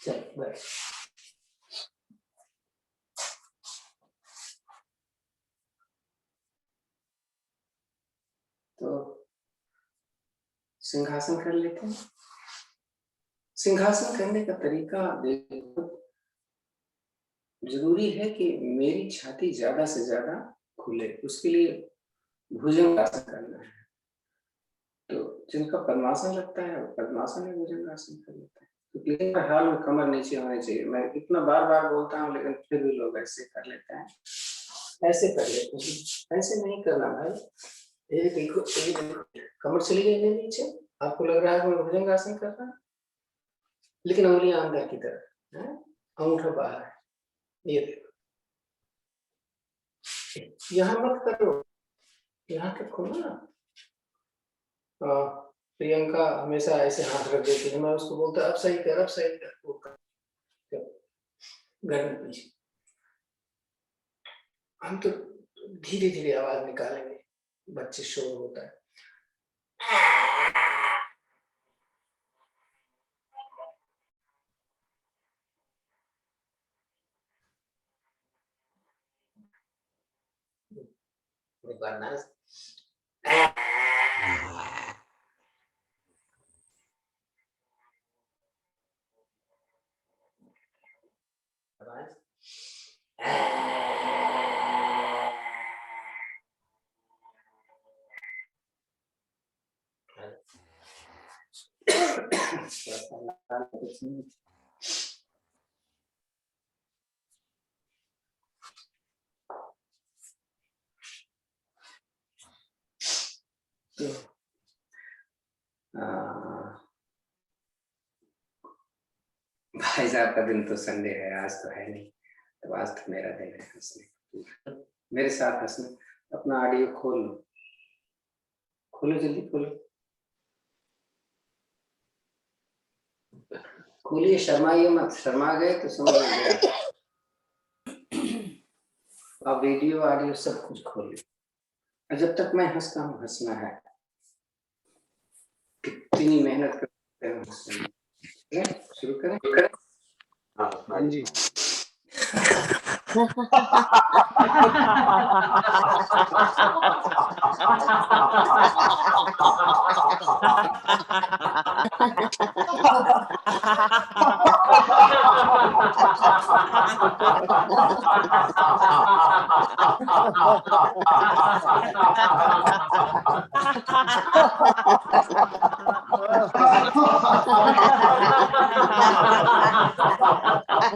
चल बैठ, तो सिंहासन कर लेते हैं। सिंहासन करने का तरीका देखो, जरूरी है कि मेरी छाती ज्यादा से ज्यादा खुले, उसके लिए भुजंगासन करना है। तो जिनका पद्मासन लगता है वो पद्मासन में भुजंगासन कर लेते हैं, तो हर हाल में कमर नीचे होनी चाहिए। मैं इतना बार बार बोलता हूँ, लेकिन फिर भी लोग ऐसे कर लेते हैं, ऐसे कर लेते हैं। ऐसे नहीं करना भाई, ये देखो कमर चली गई नीचे, आपको लग रहा है कि मैं भुजंगासन कर रहा, लेकिन उंगलियां अंदर की तरफ, अंगूठा बाहर है, ये देखो। यहाँ मत करो, यहाँ तक खोलो ना। प्रियंका हमेशा ऐसे हाथ रख देती है, मैं उसको बोलता अब सही कर, अब सही कर, वो कर घर में पीछे। हम तो धीरे धीरे आवाज निकालेंगे, बच्चे शोर होता है। भाई साहब का दिन तो संडे है, आज तो है नहीं, तो आज तो मेरा दिन है हंसने, मेरे साथ हंसना। अपना ऑडियो खोल लो, खोलो जल्दी खोलो, खोलिए, शर्माइए मत, शर्मा गए तो समझ गया। आप वीडियो ऑडियो सब कुछ खोलिए, जब तक मैं हंसता हूँ हंसना है, कितनी मेहनत करते हैं हंसने। शुरू करें? हाँ जी। तो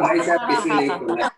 भाई साहब किसी नहीं खोला।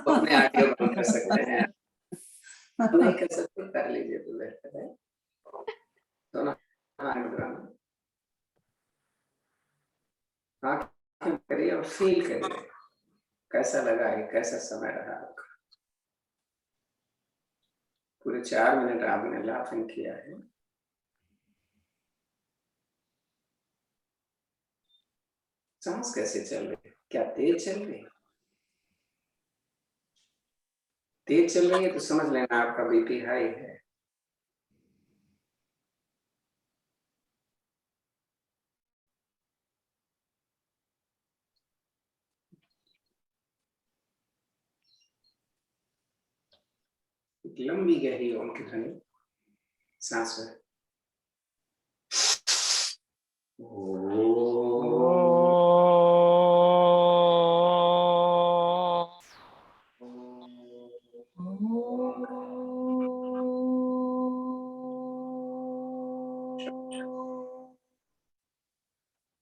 अपने ऑडियो बंद कर सकते हैं, नहीं कर सकते कर लीजिए तो बेहतर है। तो ना आंखें करिए और फील करिए कैसा लगा है, कैसा समय रहा आपका। पूरे 4 मिनट आपने लाफिंग किया है। सांस कैसे चल रही है, क्या तेज चल रही है? तेज चल रही है तो समझ लेना आपका बीपी हाई है। लंबी गहरी ओम की ध्वनि सांस में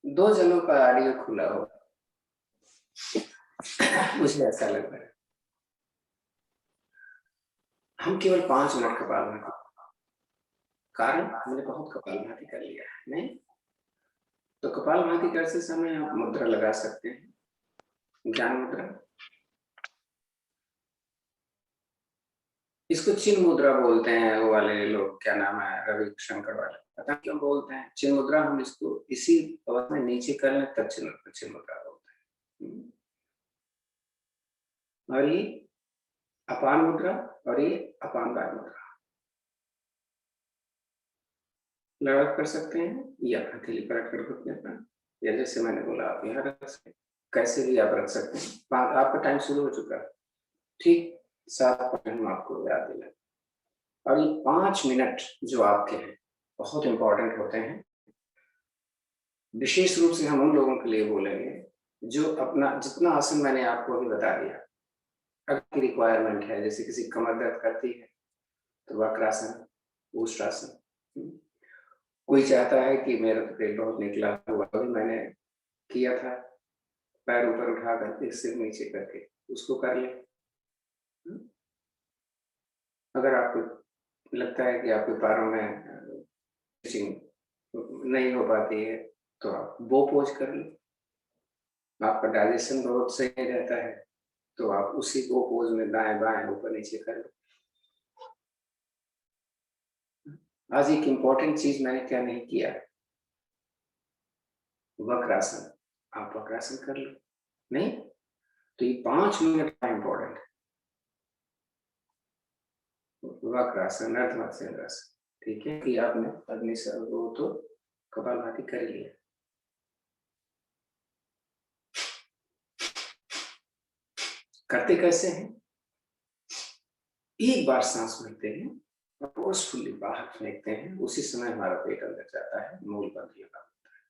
दो जनों का ऑडियो खुला हो, मुझे ऐसा लग रहा है। हम केवल 5 मिनट कपालभाति, कारण हमने बहुत कपालभाति कर लिया है, नहीं? तो कपालभाति करते समय आप मुद्रा लगा सकते हैं, ज्ञान मुद्रा। इसको चिन्ह मुद्रा बोलते हैं वो वाले लोग, क्या नाम है, रवि शंकर वाले, पता क्यों बोलते हैं चिन्ह मुद्रा? हम इसको इसी अवस्था में नीचे कर लें तब चिन्ह मुद्रा बोलते हैं। और ये अपान मुद्रा और ये अपान वायु मुद्रा लगा कर सकते हैं, या हथेली पर रखकर घुटने पर, या जैसे मैंने बोला आप यहाँ रख सकते हैं, कैसे भी आप रख सकते हैं। आपका टाइम शुरू हो चुका है, ठीक 7 पॉइंट हम आपको याद दिलाएं। और ये 5 मिनट जो आपके हैं बहुत इंपॉर्टेंट होते हैं। विशेष रूप से हम उन लोगों के लिए बोलेंगे जो अपना जितना आसन मैंने आपको अभी बता दिया, अगर रिक्वायरमेंट है, जैसे किसी कमर दर्द करती है तो वक्रासन, ऊष्टासन, कोई चाहता है कि मेरा तो पेट बहुत निकला हुआ, अभी मैंने किया था, पैर ऊपर उठा करके सिर नीचे करके उसको कर ले। अगर आपको लगता है कि आपके पैरों में स्टिचिंग नहीं हो पाती है तो आप बो पोज कर लो। आपका डाइजेशन बहुत सही रहता है तो आप उसी बो पोज में दाएं बाएं ऊपर नीचे कर लो। आज एक इंपॉर्टेंट चीज मैंने क्या नहीं किया, वक्रासन। आप वक्रासन कर लो, नहीं तो ये 5 मिनट का इंपॉर्टेंट है। वक्रासन, अर्धमत्स्यंद्रासन, ठीक है कि आपने अग्नि वो तो कपालभाति कर लिया। करते कैसे हैं, एक बार सांस भरते हैं और फोर्सफुली बाहर फेंकते हैं, उसी समय हमारा पेट अंदर जाता है, मूल बंद लगा होता है।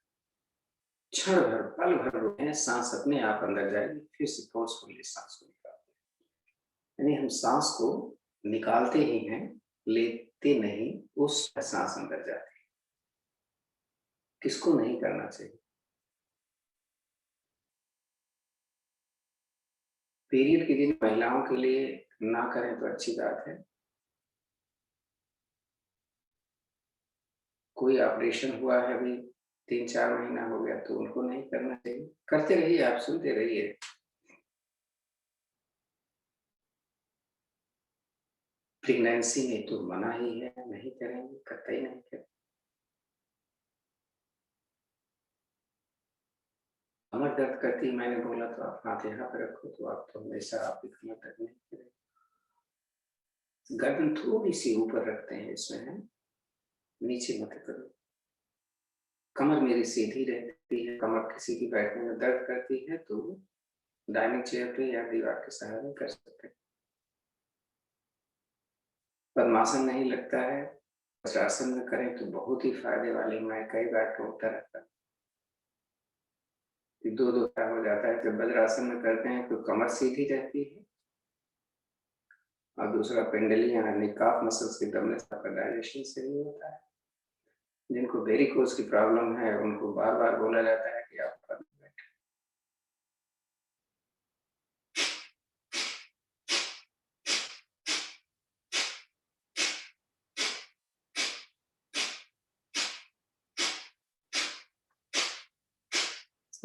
क्षण भर पल भर रुके, सांस अपने आप अंदर जाएगी, फिर से फोर्सफुली सांस को निकालते हैं। यानी हम सांस को निकालते ही हैं, लेते नहीं, उस सांस अंदर जाती है। किसको नहीं करना चाहिए? पीरियड के दिन महिलाओं के लिए ना करें तो अच्छी बात है। कोई ऑपरेशन हुआ है अभी 3-4 महीना हो गया तो उनको नहीं करना चाहिए। करते रहिए, आप सुनते रहिए। प्रेगनेंसी में तो मना ही है, नहीं करेंगे, कतई नहीं करें। कमर दर्द करती, मैंने बोला तो आप हाथ यहाँ पे रखो, तो आप तो हमेशा आपकी कमर दर्द नहीं करें। गर्दन थोड़ी सी ऊपर रखते हैं इसमें, है नीचे मत करो। कमर मेरी सीधी रहती है, कमर किसी की बैठने में दर्द करती है तो डाइनिंग चेयर पे या दीवार के सहारे कर सकते हैं। पद्मासन नहीं लगता है, वज्रासन में करें तो बहुत ही फायदे वाली, मैं कई बार टोकता रहता हूँ। दो हो जाता है। जब वज्रासन में करते हैं तो कमर सीधी रहती है और दूसरा पेंडली यानी काफ मसल्स की दबने से आपका डाइजेशन सही होता है। जिनको वेरिकोज की प्रॉब्लम है उनको बार बार बोला जाता है कि आप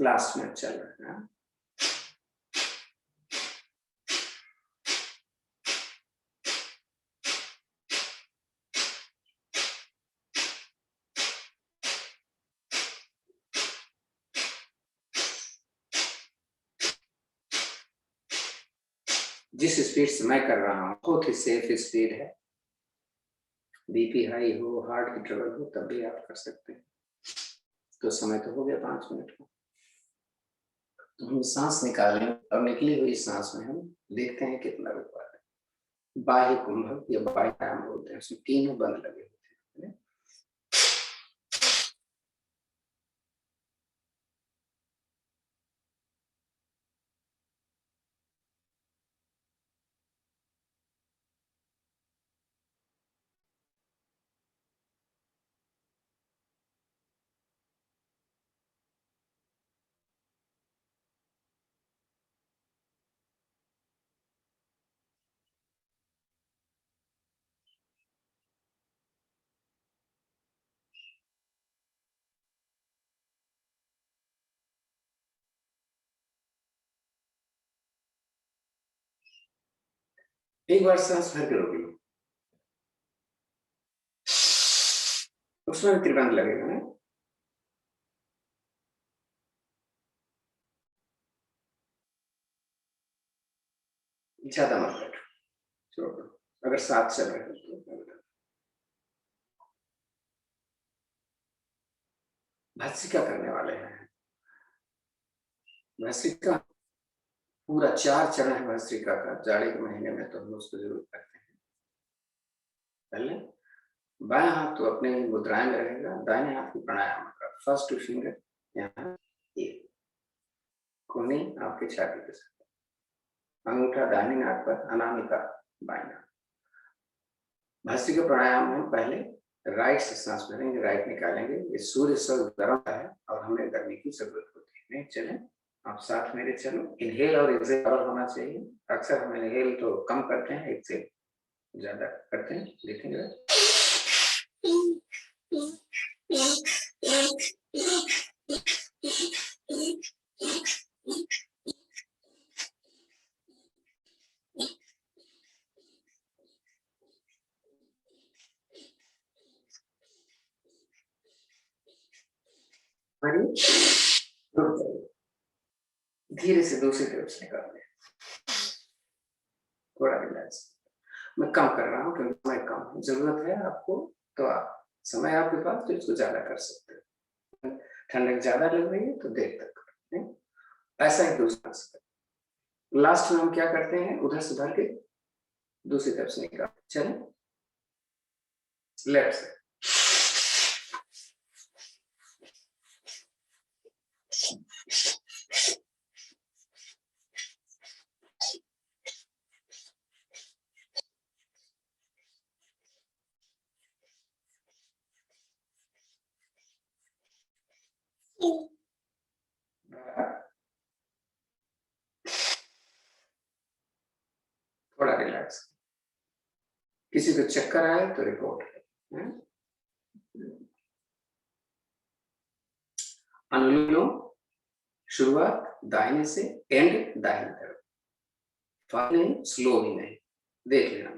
लास्ट में चल रहा है। जिस स्पीड से मैं कर रहा हूँ बहुत ही सेफ स्पीड है। बीपी हाई हो, हार्ट की ट्रबल हो, तब भी आप कर सकते हैं। तो समय तो हो गया 5 मिनट का। तो हम सांस निकालें और निकली हुई सांस में हम देखते हैं कितना रुक पाते हैं। बाह्य कुंभक या बाह्य आयाम बोलते हैं, उसमें तीनों बंद लगे होते हैं। एक बार सांस भर के रोक लो, उसमें त्रिबंध लगेगा ना। ज्यादा मत बैठो, छोड़ दो। अगर साथ चल रहे हो तो भस्त्रिका करने वाले हैं। भस्त्रिका पूरा 4 चरण है भस्त्रिका का। जाड़े के महीने में तो हम उसको जरूर करते हैं। पहले बाएं हाथ तो अपने ही मुद्राएं में रहेगा, दाहिने हाथ की प्राणायाम का फर्स्ट फिंगर यहाँ, ये कोहनी आपके छाती के साथ, अंगूठा दाहिनी नाक पर, अनामिका बाएं नाक। भस्त्रिका प्राणायाम में पहले राइट से सांस भरेंगे, राइट निकालेंगे। ये सूर्य सब गर्म है और हमें गर्मी की जरूरत होती है। नहीं, चलें आप साथ मेरे चलो। इनहेल और एक्सेल बराबर होना चाहिए। अक्सर हम इनहेल तो कम करते हैं, एक्सेल ज्यादा करते हैं। देखेंगे धीरे से दूसरी तरफ से निकाल दें, थोड़ा रिलैक्स। मैं कम कर रहा हूँ क्योंकि समय कम है। जरूरत है आपको तो आप समय आपके पास तो इसको ज्यादा कर सकते हैं। ठंडक ज्यादा लग रही है तो देर तक करें। ऐसा ही दूसरा से लास्ट में हम क्या करते हैं, उधर से भर के दूसरी तरफ से निकाल। चलें लेफ्ट से थोड़ा रिलैक्स। किसी को चक्कर आए तो रिपोर्ट करें। अनुलोम शुरुआत दाहिने से, एंड दाहिने तरफ, फास्ट नहीं स्लो भी नहीं, देख लेना।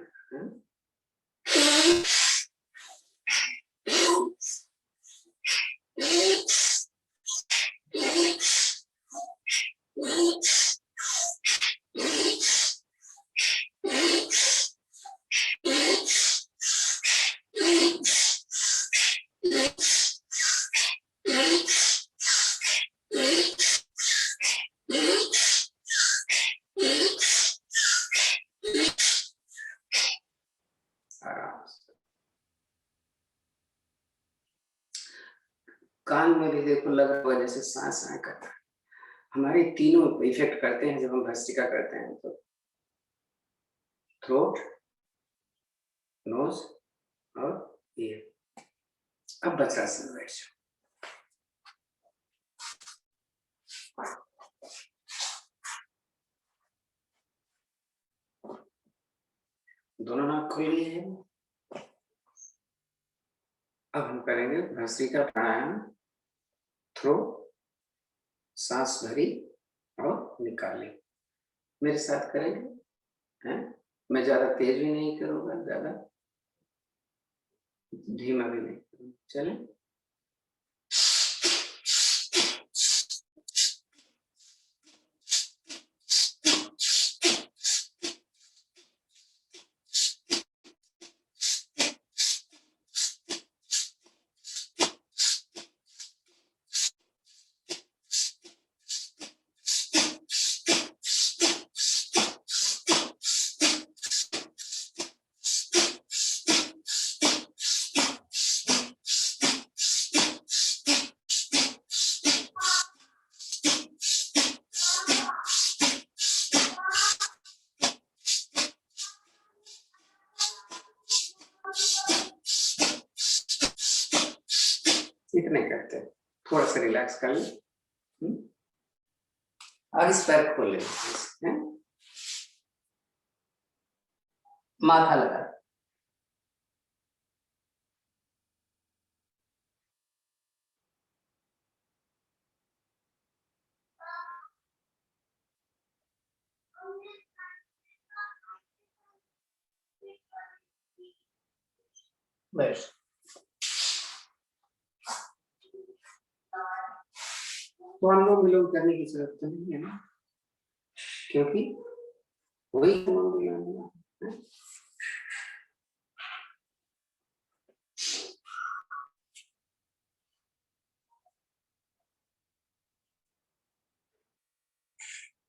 कान में भी देखो लग रहा होगा जैसे सांस आए करता है। हमारे तीनों इफेक्ट करते हैं जब हम भस्त्रिका करते हैं तो थ्रोट, नोज और ईयर। अब वज्रासन में बैठ जाओ। दोनों नाक खोल लिए हैं। अब हम करेंगे भस्त्रिका प्राणायाम। थ्रो, सांस भरी और निकाली। मेरे साथ करेंगे हैं? मैं ज्यादा तेज भी नहीं करूंगा, ज्यादा धीमा भी नहीं करूंगा। चलें इतने करते हैं, थोड़ा सा रिलैक्स कर लें। और इस पैर खोल लें, माथा लगा। बस तो अनुलोम विलोम करने की जरूरत तो नहीं है ना, क्योंकि वही अनुलोम विलोम है।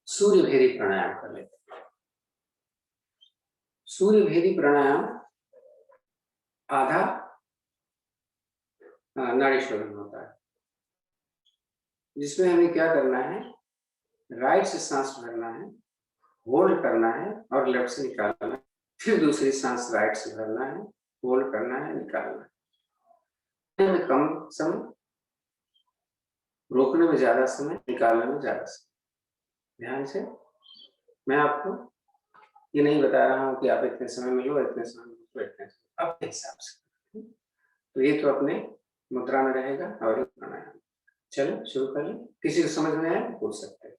सूर्य भेदी प्राणायाम कर लेते हैं। सूर्य भेदी प्राणायाम आधा नाड़ी शोधन होता है, जिसमें हमें क्या करना है, राइट से सांस भरना है, होल्ड करना है और लेफ्ट से निकालना है। फिर दूसरी सांस राइट से भरना है, होल्ड करना है, निकालना है। में कम समय, रोकने में ज्यादा समय, निकालने में ज्यादा समय। ध्यान से, मैं आपको ये नहीं बता रहा हूँ कि आप इतने समय में लो, इतने समय में लो, इतने समय, अपने हिसाब से। तो ये तो अपने मुद्रा में रहेगा और प्राणायाम। चलो शुरू कर लें। किसी को समझ में आया पूछ सकते हैं।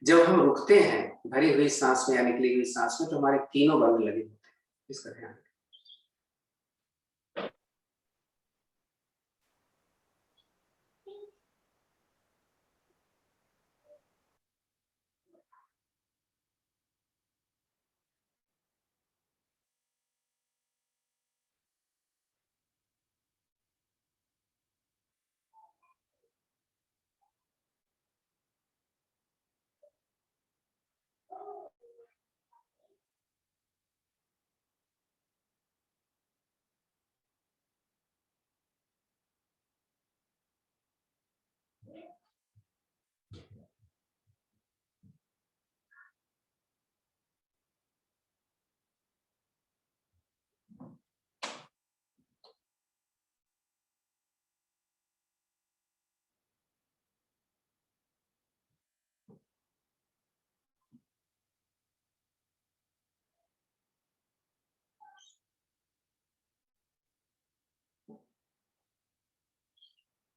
जब हम रुकते हैं भरी हुई सांस में या निकली हुई सांस में, तो हमारे तीनों बंद लगे होते हैं, इसका ध्यान रखें।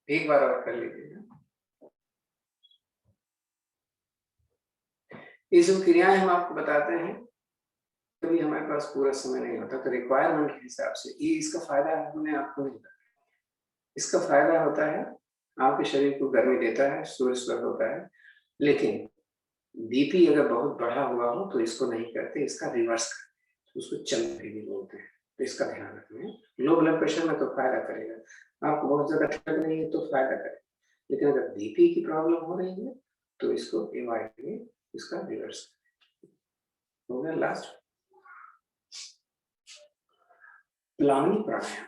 एक बार और कर लीजिएगा। ये सब क्रियाएं हम आपको बताते हैं, कभी हमारे पास पूरा समय नहीं होता, तो रिक्वायरमेंट के हिसाब से ये इसका फायदा हमने आपको नहीं बताया। इसका फायदा होता है आपके शरीर को गर्मी देता है, सूर्य स्वर होता है, लेकिन बीपी अगर बहुत बढ़ा हुआ हो तो इसको नहीं करते, इसका रिवर्स करते, उसको चंद्र भी बोलते हैं, तो इसका ध्यान रखना। लो ब्लड प्रेशर में तो फायदा करेगा, आपको बहुत ज्यादा ठंड लग रही है तो फायदा करेगा, लेकिन अगर बीपी की प्रॉब्लम हो रही है तो इसको अवॉइड करिए, इसका रिवर्स हो गया। लास्ट प्लावनी प्राणायाम।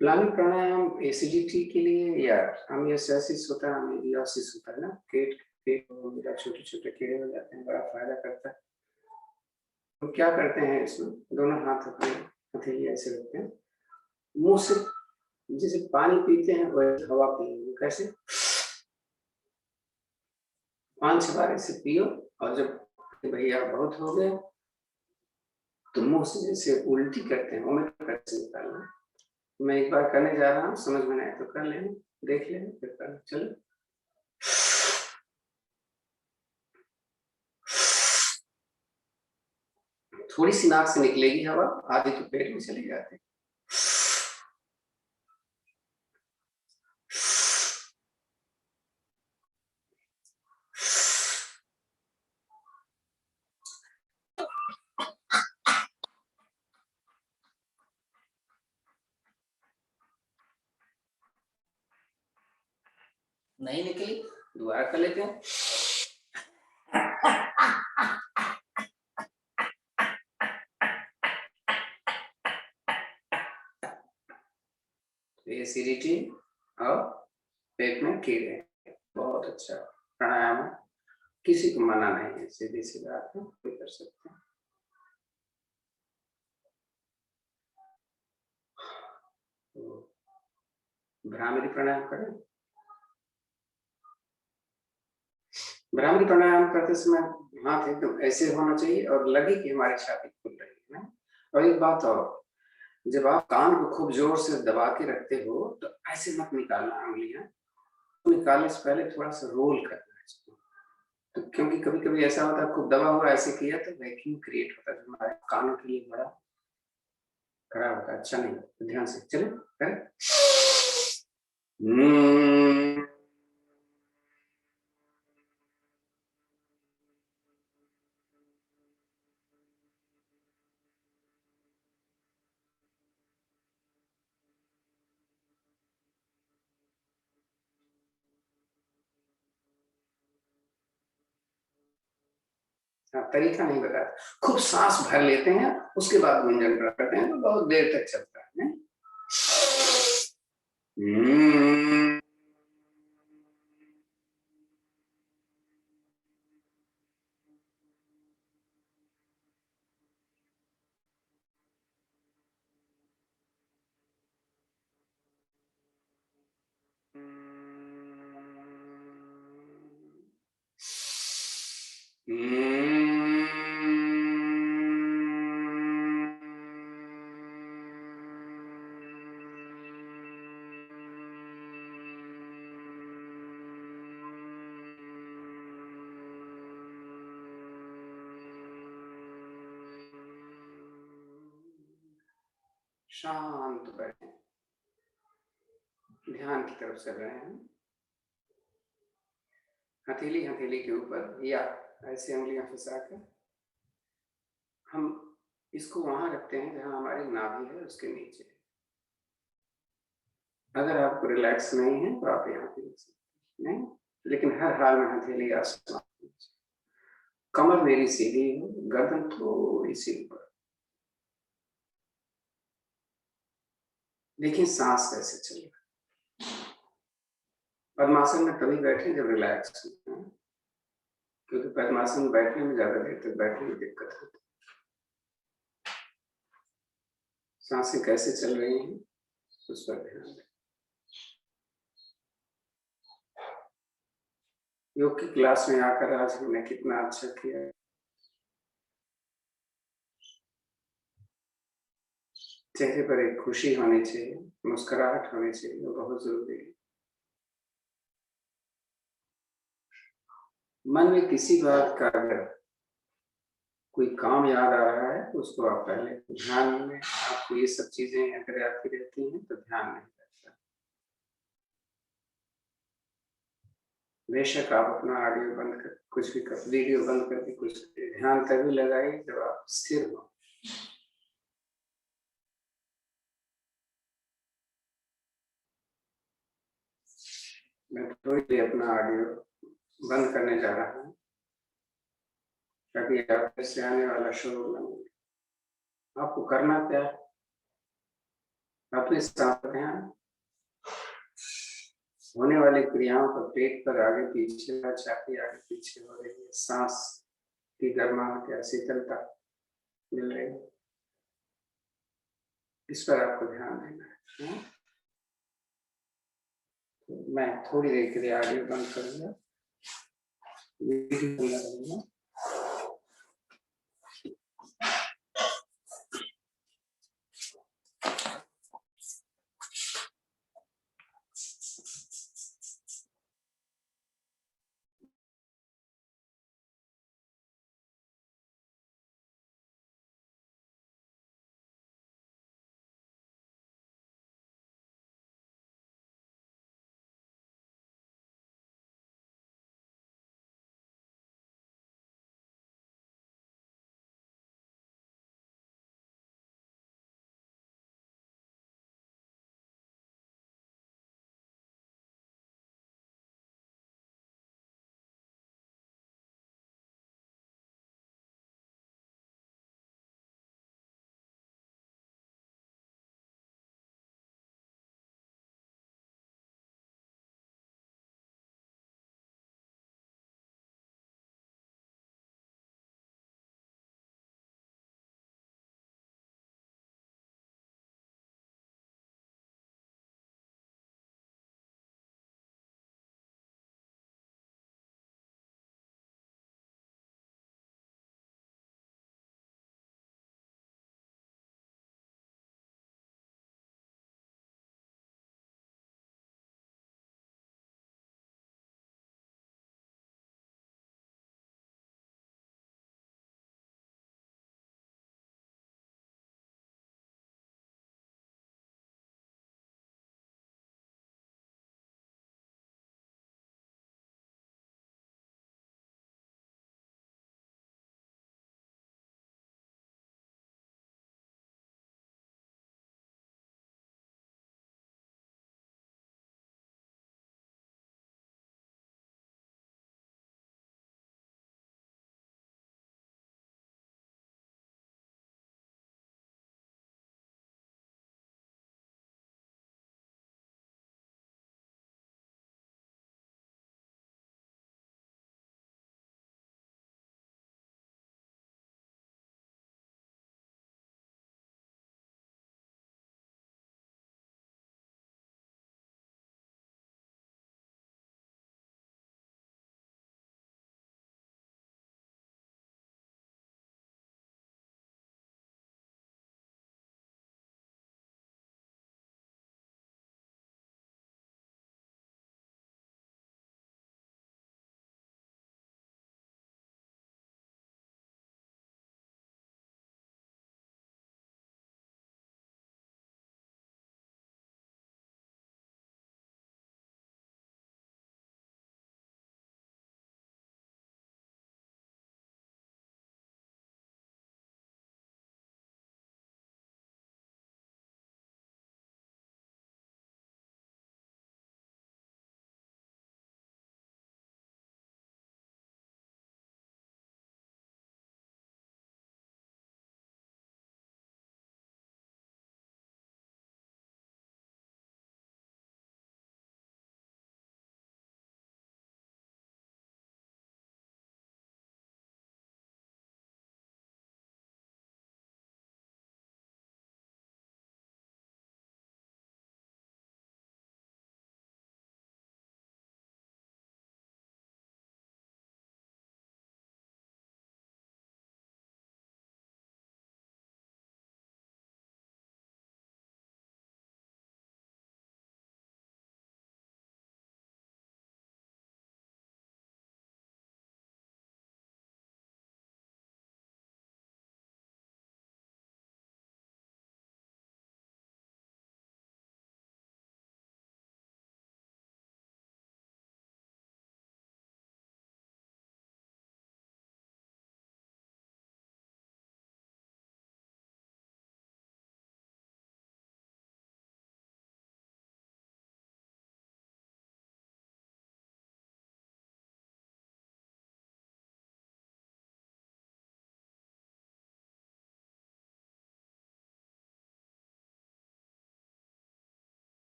प्लावनी प्राणायाम एसिडिटी के लिए या अमियोसिस होता है, अमियोसिस होता है ना, पेट पेट छोटे छोटे कीड़े हो जाते हैं, बड़ा फायदा करता है। तो क्या करते हैं इसमें, दोनों हाथ अपने हथेली ऐसे रखते हैं, मुंह से जैसे पानी पीते हैं वैसे हवा पिएंगे। कैसे? 5-6 बार ऐसे पियो, और जब भैया बहुत हो गए तो मुंह से जैसे उल्टी करते हैं वोमिट करके निकालना। मैं एक बार करने जा रहा हूँ, समझ में नहीं आए तो कर लेना, देख लेना, फिर करना। चलो, थोड़ी सी नाक से निकलेगी हवा, आधी तो पेट में चली जाती है। नहीं निकली, दोबारा कर लेते हैं। एसिडिटी और पेट में कीड़े, बहुत अच्छा प्राणायाम है, किसी को मना नहीं है, सीधी सी बात है, कोई कर सकते हैं। तो भ्रामरी प्राणायाम करें। भ्रामरी प्राणायाम करते समय हाथ एकदम ऐसे होना चाहिए और लगे कि हमारी छाती खुल रही है। और एक बात और, जब आप कान को खूब जोर से दबा के रखते हो तो ऐसे मत निकालना उंगलियां, निकालने से पहले थोड़ा सा रोल करना चाहिए। तो क्योंकि कभी कभी ऐसा होता है खूब दबा हुआ ऐसे किया तो वैक्यूम क्रिएट होता है, हमारे कानों के लिए बड़ा खराब होता है, अच्छा नहीं। तो ध्यान से चले करें। तरीका नहीं बताया, खूब सांस भर लेते हैं उसके बाद गुंजन करते हैं तो बहुत देर तक चलता है। शांत बैठे, ध्यान की तरफ चल रहे हैं। हथेली हथेली के ऊपर या ऐसे उंगलियां फंसाकर हम इसको वहां रखते हैं जहां हमारी नाभि है, उसके नीचे। अगर आपको रिलैक्स नहीं है तो आप यहाँ पे रख सकते हैं, नहीं, लेकिन हर हाल में हथेली आसमान, कमर मेरी सीधी हो, गर्दन थोड़ी सी ऊपर। देखिए सांस कैसे चल रहा है। पद्मासन में तभी बैठे जब रिलैक्स हो, क्योंकि पद्मासन में बैठने में ज्यादा देर तक बैठने में दिक्कत होती है। सांसें कैसे चल रही हैं उस पर ध्यान दें। योग की क्लास में आकर आज हमने कितना अच्छा किया। चेहरे पर एक खुशी होनी चाहिए, मुस्कुराहट होनी चाहिए, वो बहुत जरूरी है। मन में किसी बात का अगर कोई काम याद आ रहा है तो उसको आप पहले ध्यान में, आपको ये सब चीजें अगर आती रहती हैं तो ध्यान नहीं रहता। बेशक आप अपना ऑडियो बंद कर, कुछ भी कर, वीडियो बंद करके कुछ ध्यान तभी लगाइए जब आप स्थिर हो। मैं थोड़ी देर अपना ऑडियो बंद करने जा रहा हूँ ताकि आपके से आने वाला शोर न मिले। आपको करना क्या है, अपने साथ ध्यान, होने वाली क्रियाओं पर पेट पर आगे पीछे, छाती आगे पीछे हो रही है, सांस की गर्माहट या शीतलता मिल रही है, इस पर आपको ध्यान देना है। तो मैं थोड़ी देर के लिए ऑडियो बंद करूंगा, वीडियो बंद करूंगा।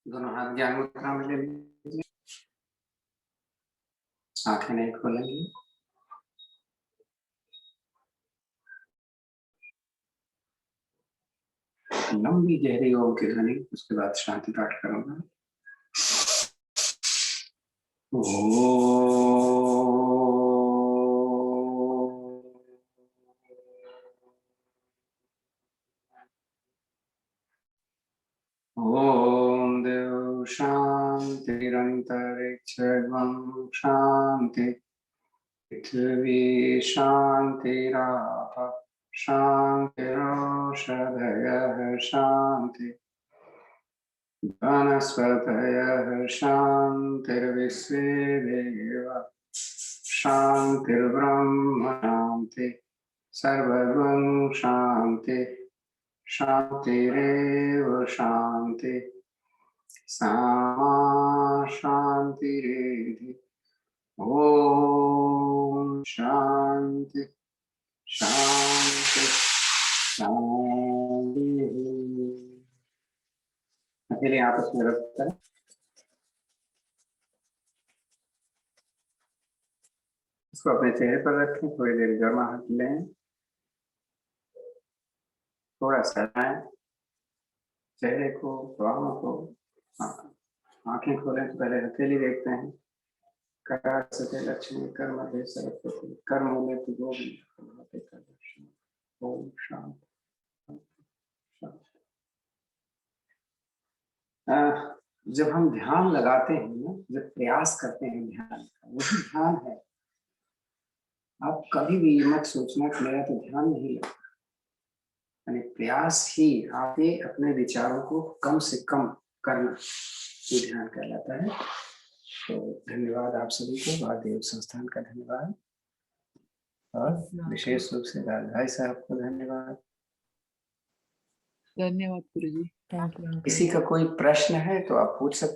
दोनों हाथ ज्ञान मुद्रा में ले लीजिए, आंखें नहीं खोलेंगी। लंबी गहरी ओम की ध्वनि, उसके बाद शांति पाठ करूंगा। ओम देव शांतिरंतरिक्षं शांति, पृथ्वी शांतिराप शांतिरोषधयः शांति, वनस्पतयः शांतिर्विश्वे देवा शांतिर्ब्रह्म शांति, सर्वं शांति शांतिरेव शांति, सामा शांतिरेधि। ओम शांति शांति शांति। अकेले आपस में रखकर इसको अपने चेहरे पर रखें, थोड़ी देर गर्माहट लें, थोड़ा सहलाएं चेहरे को, बाहों को। आंखें खोलें तो पहले हथेली देखते हैं। कर सके लक्ष्मी कर मध्य सरस्वती कर मूले तो गोविंद। ओम शांति। जब हम ध्यान लगाते हैं ना, जब प्रयास करते हैं ध्यान का, वही ध्यान है। आप कभी भी मत सोचना कि मेरा तो ध्यान नहीं लगता, यानी प्रयास ही आपके अपने विचारों को कम से कम करना ये ध्यान कहलाता है। तो धन्यवाद आप सभी को, महादेव संस्थान का धन्यवाद, और विशेष रूप से भाई साहब को धन्यवाद। धन्यवाद गुरुजी। किसी का कोई प्रश्न है तो आप पूछ सकते हैं।